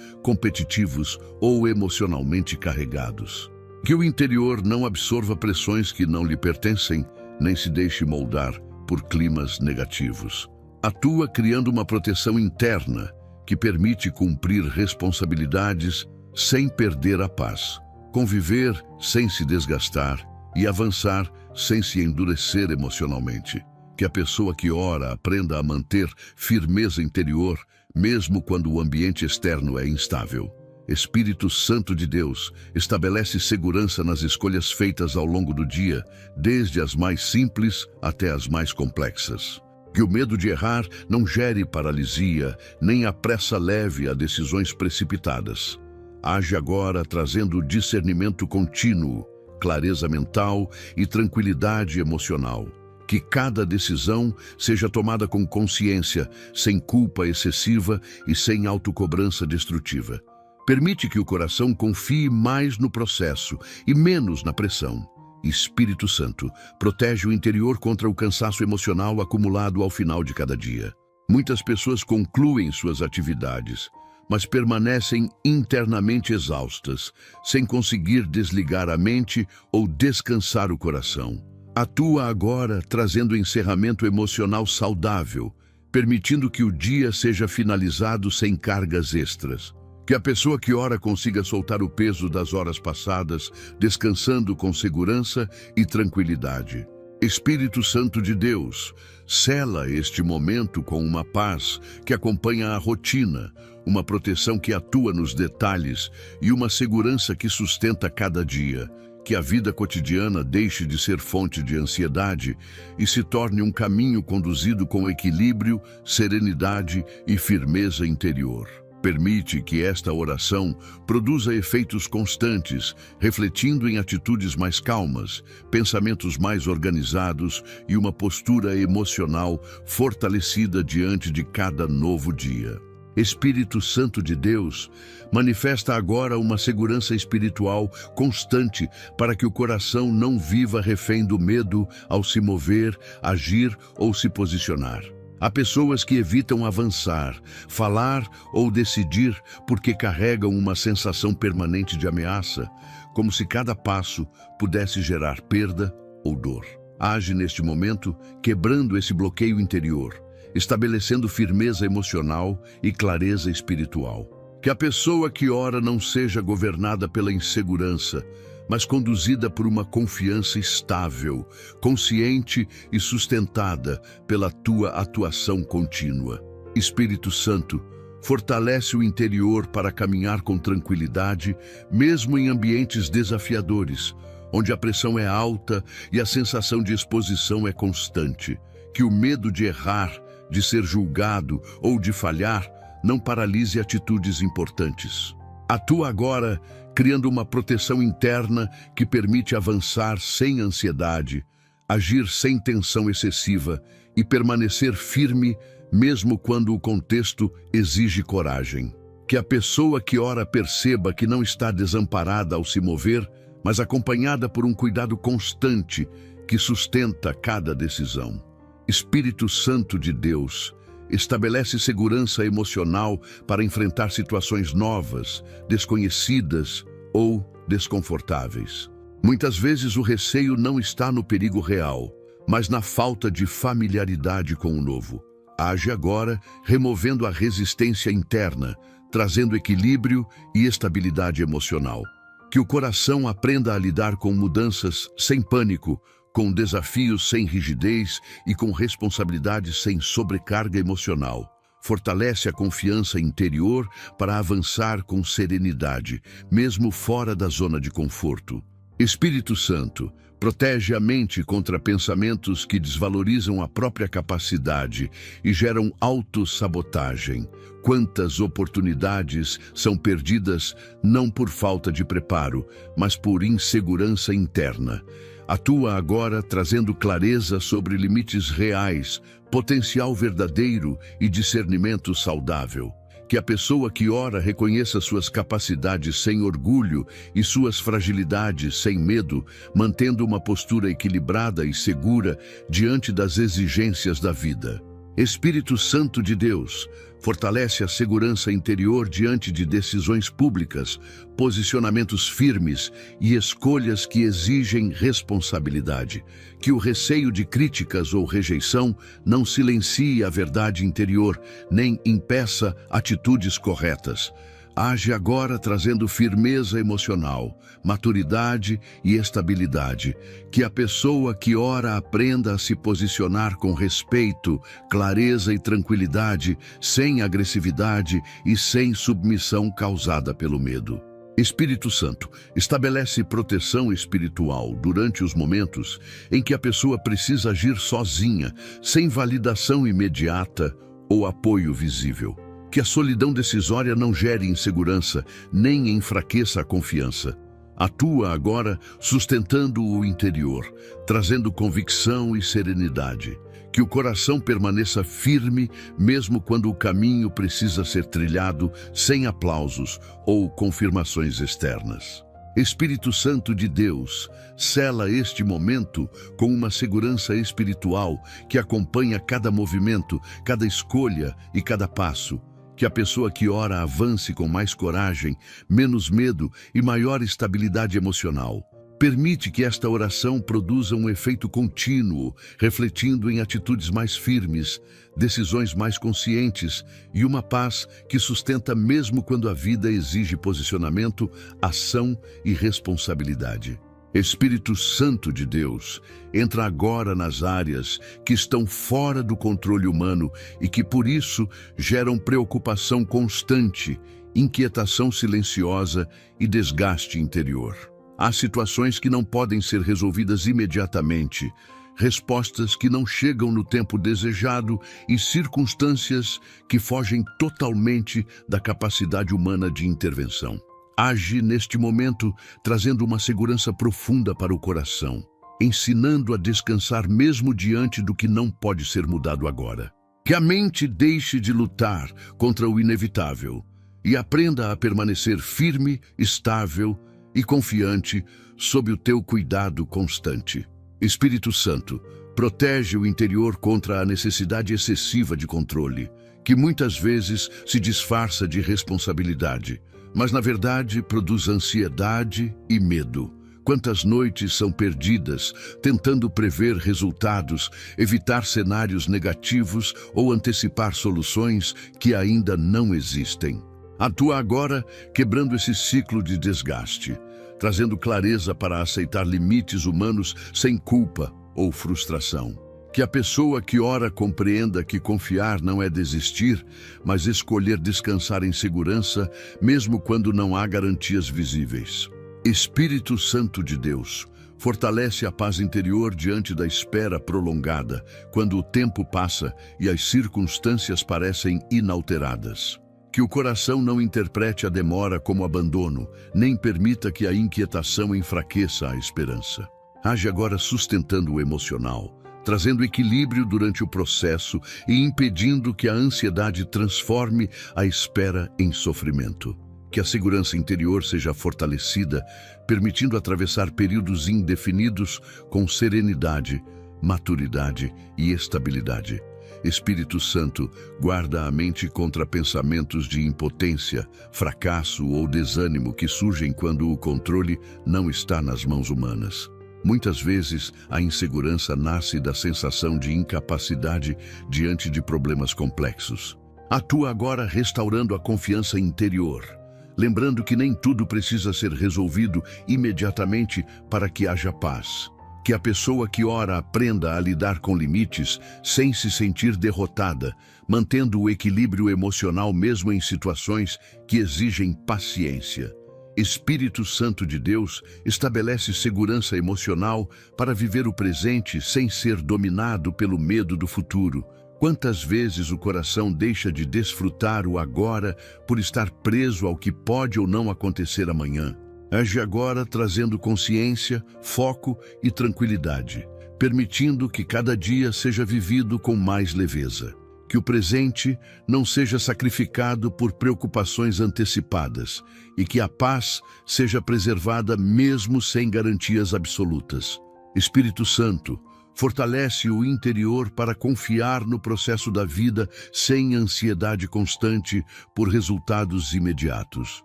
competitivos ou emocionalmente carregados. Que o interior não absorva pressões que não lhe pertencem, nem se deixe moldar por climas negativos. Atua criando uma proteção interna que permite cumprir responsabilidades sem perder a paz, conviver sem se desgastar e avançar sem se endurecer emocionalmente. Que a pessoa que ora aprenda a manter firmeza interior, mesmo quando o ambiente externo é instável. Espírito Santo de Deus, estabelece segurança nas escolhas feitas ao longo do dia, desde as mais simples até as mais complexas. Que o medo de errar não gere paralisia, nem a pressa leve a decisões precipitadas. Age agora trazendo discernimento contínuo, clareza mental e tranquilidade emocional. Que cada decisão seja tomada com consciência, sem culpa excessiva e sem autocobrança destrutiva. Permite que o coração confie mais no processo e menos na pressão. Espírito Santo, protege o interior contra o cansaço emocional acumulado ao final de cada dia. Muitas pessoas concluem suas atividades, mas permanecem internamente exaustas, sem conseguir desligar a mente ou descansar o coração. Atua agora trazendo encerramento emocional saudável, permitindo que o dia seja finalizado sem cargas extras. Que a pessoa que ora consiga soltar o peso das horas passadas, descansando com segurança e tranquilidade. Espírito Santo de Deus, sela este momento com uma paz que acompanha a rotina, uma proteção que atua nos detalhes e uma segurança que sustenta cada dia. Que a vida cotidiana deixe de ser fonte de ansiedade e se torne um caminho conduzido com equilíbrio, serenidade e firmeza interior. Permite que esta oração produza efeitos constantes, refletindo em atitudes mais calmas, pensamentos mais organizados e uma postura emocional fortalecida diante de cada novo dia. Espírito Santo de Deus, manifesta agora uma segurança espiritual constante para que o coração não viva refém do medo ao se mover, agir ou se posicionar. Há pessoas que evitam avançar, falar ou decidir porque carregam uma sensação permanente de ameaça, como se cada passo pudesse gerar perda ou dor. Age neste momento, quebrando esse bloqueio interior, estabelecendo firmeza emocional e clareza espiritual. Que a pessoa que ora não seja governada pela insegurança, mas conduzida por uma confiança estável, consciente e sustentada pela tua atuação contínua. Espírito Santo, fortalece o interior para caminhar com tranquilidade, mesmo em ambientes desafiadores, onde a pressão é alta e a sensação de exposição é constante. Que o medo de errar, de ser julgado ou de falhar não paralise atitudes importantes. Atua agora, criando uma proteção interna que permite avançar sem ansiedade, agir sem tensão excessiva e permanecer firme mesmo quando o contexto exige coragem. Que a pessoa que ora perceba que não está desamparada ao se mover, mas acompanhada por um cuidado constante que sustenta cada decisão. Espírito Santo de Deus, estabelece segurança emocional para enfrentar situações novas, desconhecidas ou desconfortáveis. Muitas vezes o receio não está no perigo real, mas na falta de familiaridade com o novo. Age agora, removendo a resistência interna, trazendo equilíbrio e estabilidade emocional. Que o coração aprenda a lidar com mudanças sem pânico, com desafios sem rigidez e com responsabilidades sem sobrecarga emocional. Fortalece a confiança interior para avançar com serenidade, mesmo fora da zona de conforto. Espírito Santo, protege a mente contra pensamentos que desvalorizam a própria capacidade e geram autossabotagem. Quantas oportunidades são perdidas não por falta de preparo, mas por insegurança interna. Atua agora trazendo clareza sobre limites reais, potencial verdadeiro e discernimento saudável. Que a pessoa que ora reconheça suas capacidades sem orgulho e suas fragilidades sem medo, mantendo uma postura equilibrada e segura diante das exigências da vida. Espírito Santo de Deus, fortalece a segurança interior diante de decisões públicas, posicionamentos firmes e escolhas que exigem responsabilidade. Que o receio de críticas ou rejeição não silencie a verdade interior, nem impeça atitudes corretas. Age agora trazendo firmeza emocional, maturidade e estabilidade. Que a pessoa que ora aprenda a se posicionar com respeito, clareza e tranquilidade, sem agressividade e sem submissão causada pelo medo. Espírito Santo, estabelece proteção espiritual durante os momentos em que a pessoa precisa agir sozinha, sem validação imediata ou apoio visível. Que a solidão decisória não gere insegurança, nem enfraqueça a confiança. Atua agora sustentando o interior, trazendo convicção e serenidade. Que o coração permaneça firme, mesmo quando o caminho precisa ser trilhado sem aplausos ou confirmações externas. Espírito Santo de Deus, sela este momento com uma segurança espiritual que acompanha cada movimento, cada escolha e cada passo. Que a pessoa que ora avance com mais coragem, menos medo e maior estabilidade emocional. Permite que esta oração produza um efeito contínuo, refletindo em atitudes mais firmes, decisões mais conscientes e uma paz que sustenta mesmo quando a vida exige posicionamento, ação e responsabilidade. Espírito Santo de Deus, entra agora nas áreas que estão fora do controle humano e que, por isso, geram preocupação constante, inquietação silenciosa e desgaste interior. Há situações que não podem ser resolvidas imediatamente, respostas que não chegam no tempo desejado e circunstâncias que fogem totalmente da capacidade humana de intervenção. Age neste momento, trazendo uma segurança profunda para o coração, ensinando a descansar mesmo diante do que não pode ser mudado agora. Que a mente deixe de lutar contra o inevitável e aprenda a permanecer firme, estável e confiante sob o teu cuidado constante. Espírito Santo, protege o interior contra a necessidade excessiva de controle, que muitas vezes se disfarça de responsabilidade, mas na verdade produz ansiedade e medo. Quantas noites são perdidas tentando prever resultados, evitar cenários negativos ou antecipar soluções que ainda não existem. Atua agora quebrando esse ciclo de desgaste, trazendo clareza para aceitar limites humanos sem culpa ou frustração. Que a pessoa que ora compreenda que confiar não é desistir, mas escolher descansar em segurança, mesmo quando não há garantias visíveis. Espírito Santo de Deus, fortalece a paz interior diante da espera prolongada, quando o tempo passa e as circunstâncias parecem inalteradas. Que o coração não interprete a demora como abandono, nem permita que a inquietação enfraqueça a esperança. Age agora sustentando o emocional, trazendo equilíbrio durante o processo e impedindo que a ansiedade transforme a espera em sofrimento. Que a segurança interior seja fortalecida, permitindo atravessar períodos indefinidos com serenidade, maturidade e estabilidade. Espírito Santo, guarda a mente contra pensamentos de impotência, fracasso ou desânimo que surgem quando o controle não está nas mãos humanas. Muitas vezes, a insegurança nasce da sensação de incapacidade diante de problemas complexos. Atua agora restaurando a confiança interior, lembrando que nem tudo precisa ser resolvido imediatamente para que haja paz. Que a pessoa que ora aprenda a lidar com limites sem se sentir derrotada, mantendo o equilíbrio emocional mesmo em situações que exigem paciência. Espírito Santo de Deus estabelece segurança emocional para viver o presente sem ser dominado pelo medo do futuro. Quantas vezes o coração deixa de desfrutar o agora por estar preso ao que pode ou não acontecer amanhã? Age agora trazendo consciência, foco e tranquilidade, permitindo que cada dia seja vivido com mais leveza. Que o presente não seja sacrificado por preocupações antecipadas e que a paz seja preservada mesmo sem garantias absolutas. Espírito Santo, fortalece o interior para confiar no processo da vida sem ansiedade constante por resultados imediatos.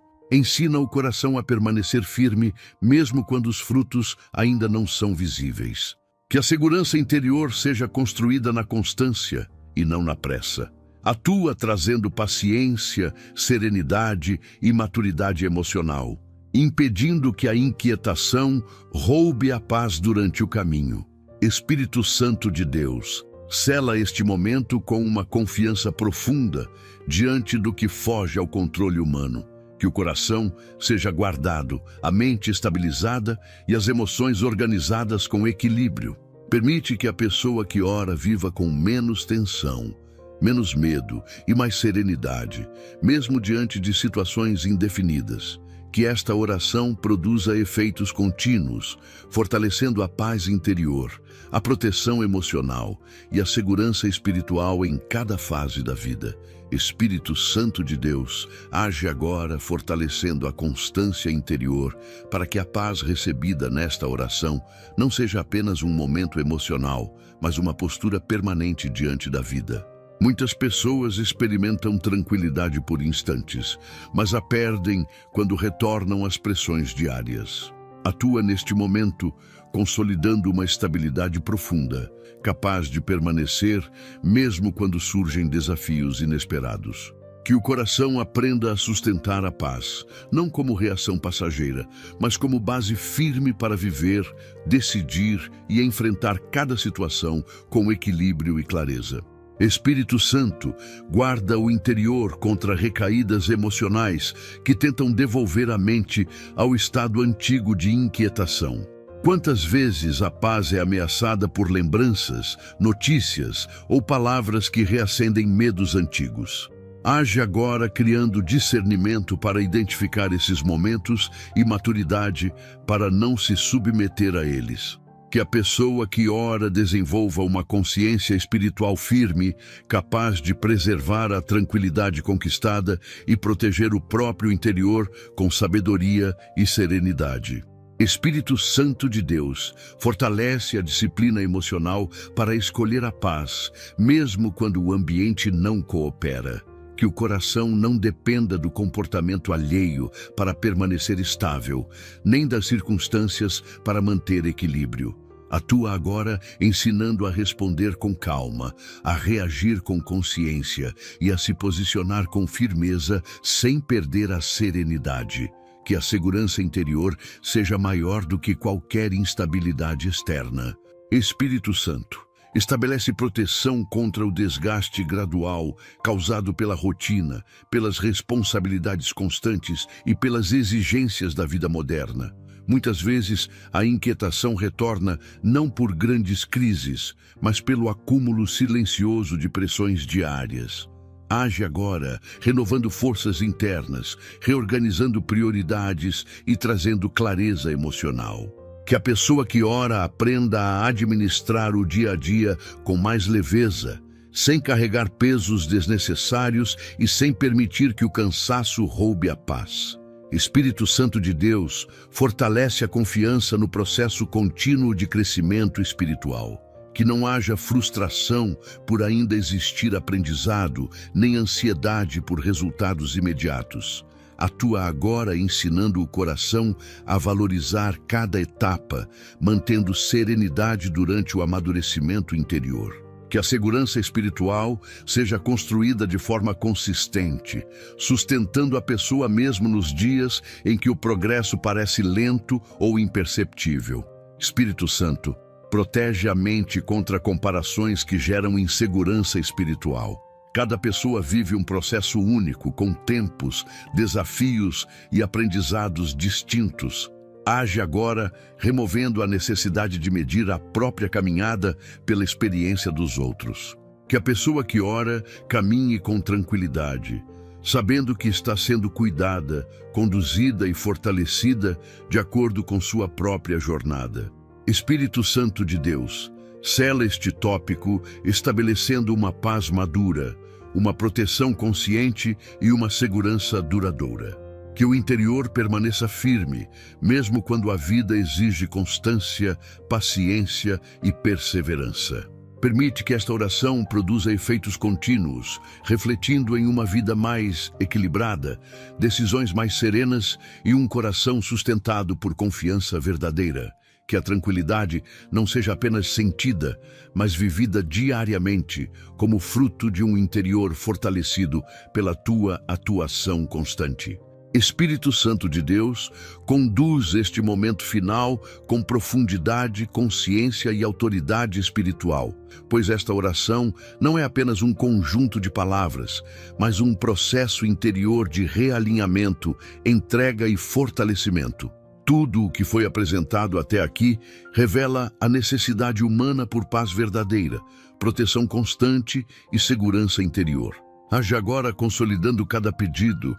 Ensina o coração a permanecer firme, mesmo quando os frutos ainda não são visíveis. Que a segurança interior seja construída na constância e não na pressa. Atua trazendo paciência, serenidade e maturidade emocional, impedindo que a inquietação roube a paz durante o caminho. Espírito Santo de Deus, sela este momento com uma confiança profunda diante do que foge ao controle humano. Que o coração seja guardado, a mente estabilizada e as emoções organizadas com equilíbrio. Permite que a pessoa que ora viva com menos tensão, menos medo e mais serenidade, mesmo diante de situações indefinidas. Que esta oração produza efeitos contínuos, fortalecendo a paz interior, a proteção emocional e a segurança espiritual em cada fase da vida. Espírito Santo de Deus, age agora fortalecendo a constância interior para que a paz recebida nesta oração não seja apenas um momento emocional, mas uma postura permanente diante da vida. Muitas pessoas experimentam tranquilidade por instantes, mas a perdem quando retornam às pressões diárias. Atua neste momento, consolidando uma estabilidade profunda, capaz de permanecer mesmo quando surgem desafios inesperados. Que o coração aprenda a sustentar a paz, não como reação passageira, mas como base firme para viver, decidir e enfrentar cada situação com equilíbrio e clareza. Espírito Santo, guarda o interior contra recaídas emocionais que tentam devolver a mente ao estado antigo de inquietação. Quantas vezes a paz é ameaçada por lembranças, notícias ou palavras que reacendem medos antigos? Age agora criando discernimento para identificar esses momentos e maturidade para não se submeter a eles. Que a pessoa que ora desenvolva uma consciência espiritual firme, capaz de preservar a tranquilidade conquistada e proteger o próprio interior com sabedoria e serenidade. Espírito Santo de Deus fortalece a disciplina emocional para escolher a paz, mesmo quando o ambiente não coopera. Que o coração não dependa do comportamento alheio para permanecer estável, nem das circunstâncias para manter equilíbrio. Atua agora ensinando a responder com calma, a reagir com consciência e a se posicionar com firmeza sem perder a serenidade. Que a segurança interior seja maior do que qualquer instabilidade externa. Espírito Santo, estabelece proteção contra o desgaste gradual causado pela rotina, pelas responsabilidades constantes e pelas exigências da vida moderna. Muitas vezes, a inquietação retorna não por grandes crises, mas pelo acúmulo silencioso de pressões diárias. Age agora, renovando forças internas, reorganizando prioridades e trazendo clareza emocional. Que a pessoa que ora aprenda a administrar o dia a dia com mais leveza, sem carregar pesos desnecessários e sem permitir que o cansaço roube a paz. Espírito Santo de Deus fortalece a confiança no processo contínuo de crescimento espiritual. Que não haja frustração por ainda existir aprendizado, nem ansiedade por resultados imediatos. Atua agora ensinando o coração a valorizar cada etapa, mantendo serenidade durante o amadurecimento interior. Que a segurança espiritual seja construída de forma consistente, sustentando a pessoa mesmo nos dias em que o progresso parece lento ou imperceptível. Espírito Santo, protege a mente contra comparações que geram insegurança espiritual. Cada pessoa vive um processo único, com tempos, desafios e aprendizados distintos. Age agora, removendo a necessidade de medir a própria caminhada pela experiência dos outros. Que a pessoa que ora caminhe com tranquilidade, sabendo que está sendo cuidada, conduzida e fortalecida de acordo com sua própria jornada. Espírito Santo de Deus, sela este tópico estabelecendo uma paz madura, uma proteção consciente e uma segurança duradoura. Que o interior permaneça firme, mesmo quando a vida exige constância, paciência e perseverança. Permite que esta oração produza efeitos contínuos, refletindo em uma vida mais equilibrada, decisões mais serenas e um coração sustentado por confiança verdadeira. Que a tranquilidade não seja apenas sentida, mas vivida diariamente, como fruto de um interior fortalecido pela tua atuação constante. Espírito Santo de Deus, conduz este momento final com profundidade, consciência e autoridade espiritual, pois esta oração não é apenas um conjunto de palavras, mas um processo interior de realinhamento, entrega e fortalecimento. Tudo o que foi apresentado até aqui revela a necessidade humana por paz verdadeira, proteção constante e segurança interior. Age agora consolidando cada pedido,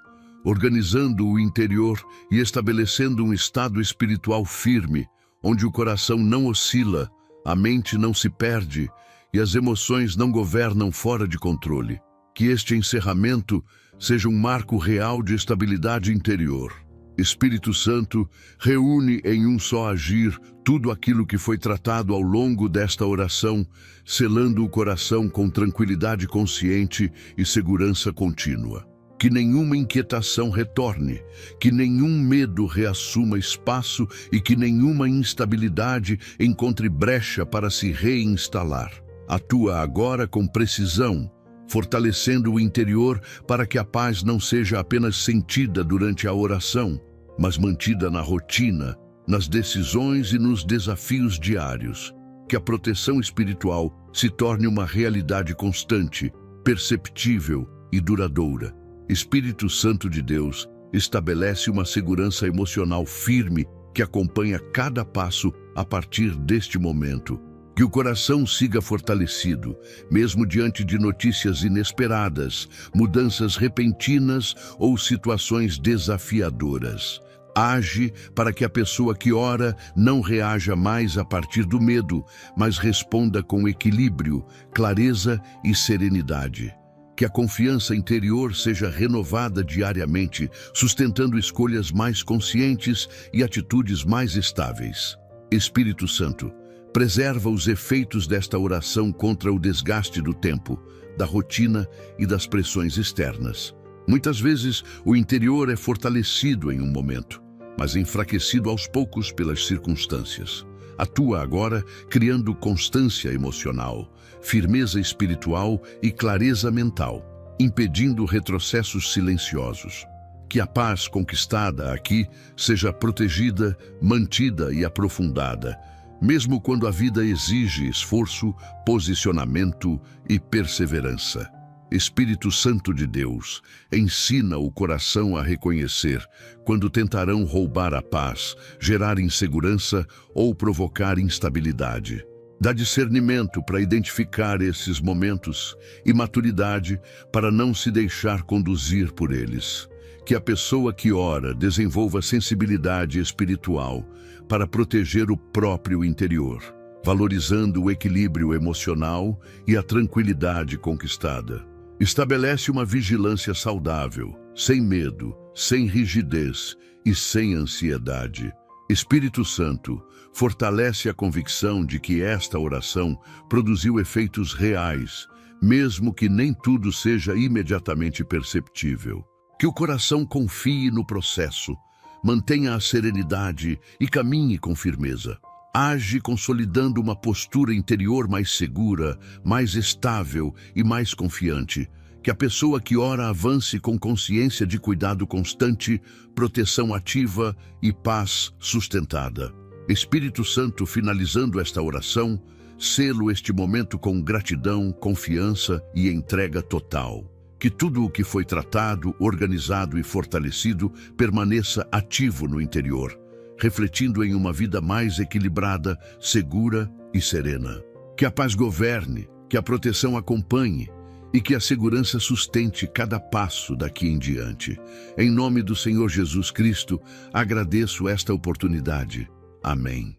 organizando o interior e estabelecendo um estado espiritual firme, onde o coração não oscila, a mente não se perde e as emoções não governam fora de controle. Que este encerramento seja um marco real de estabilidade interior. Espírito Santo, reúne em um só agir tudo aquilo que foi tratado ao longo desta oração, selando o coração com tranquilidade consciente e segurança contínua. Que nenhuma inquietação retorne, que nenhum medo reassuma espaço e que nenhuma instabilidade encontre brecha para se reinstalar. Atua agora com precisão, fortalecendo o interior para que a paz não seja apenas sentida durante a oração, mas mantida na rotina, nas decisões e nos desafios diários. Que a proteção espiritual se torne uma realidade constante, perceptível e duradoura. Espírito Santo de Deus, estabelece uma segurança emocional firme que acompanha cada passo a partir deste momento. Que o coração siga fortalecido, mesmo diante de notícias inesperadas, mudanças repentinas ou situações desafiadoras. Age para que a pessoa que ora não reaja mais a partir do medo, mas responda com equilíbrio, clareza e serenidade. Que a confiança interior seja renovada diariamente, sustentando escolhas mais conscientes e atitudes mais estáveis. Espírito Santo, preserva os efeitos desta oração contra o desgaste do tempo, da rotina e das pressões externas. Muitas vezes, o interior é fortalecido em um momento, mas enfraquecido aos poucos pelas circunstâncias. Atua agora criando constância emocional, firmeza espiritual e clareza mental, impedindo retrocessos silenciosos. Que a paz conquistada aqui seja protegida, mantida e aprofundada, mesmo quando a vida exige esforço, posicionamento e perseverança. Espírito Santo de Deus, ensina o coração a reconhecer quando tentarão roubar a paz, gerar insegurança ou provocar instabilidade. Dá discernimento para identificar esses momentos e maturidade para não se deixar conduzir por eles. Que a pessoa que ora desenvolva sensibilidade espiritual para proteger o próprio interior, valorizando o equilíbrio emocional e a tranquilidade conquistada. Estabelece uma vigilância saudável, sem medo, sem rigidez e sem ansiedade. Espírito Santo, fortalece a convicção de que esta oração produziu efeitos reais, mesmo que nem tudo seja imediatamente perceptível. Que o coração confie no processo, mantenha a serenidade e caminhe com firmeza. Age consolidando uma postura interior mais segura, mais estável e mais confiante. Que a pessoa que ora avance com consciência de cuidado constante, proteção ativa e paz sustentada. Espírito Santo, finalizando esta oração, selo este momento com gratidão, confiança e entrega total. Que tudo o que foi tratado, organizado e fortalecido permaneça ativo no interior, refletindo em uma vida mais equilibrada, segura e serena. Que a paz governe, que a proteção acompanhe e que a segurança sustente cada passo daqui em diante. Em nome do Senhor Jesus Cristo, agradeço esta oportunidade. Amém.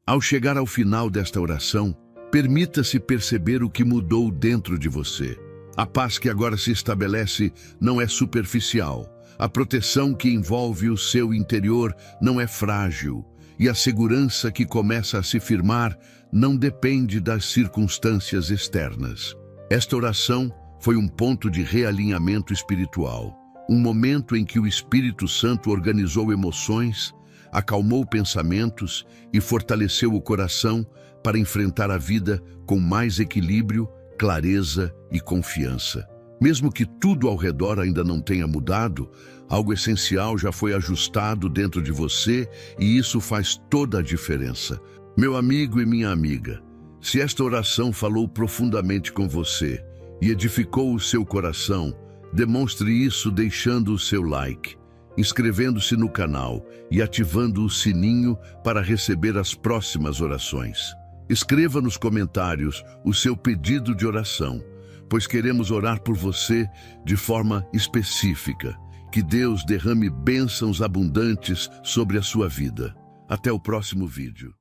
Ao chegar ao final desta oração, permita-se perceber o que mudou dentro de você. A paz que agora se estabelece não é superficial. A proteção que envolve o seu interior não é frágil. E a segurança que começa a se firmar não depende das circunstâncias externas. Esta oração foi um ponto de realinhamento espiritual. Um momento em que o Espírito Santo organizou emoções, acalmou pensamentos e fortaleceu o coração para enfrentar a vida com mais equilíbrio, clareza e confiança. Mesmo que tudo ao redor ainda não tenha mudado, algo essencial já foi ajustado dentro de você e isso faz toda a diferença. Meu amigo e minha amiga, se esta oração falou profundamente com você e edificou o seu coração, demonstre isso deixando o seu like, inscrevendo-se no canal e ativando o sininho para receber as próximas orações. Escreva nos comentários o seu pedido de oração, pois queremos orar por você de forma específica. Que Deus derrame bênçãos abundantes sobre a sua vida. Até o próximo vídeo.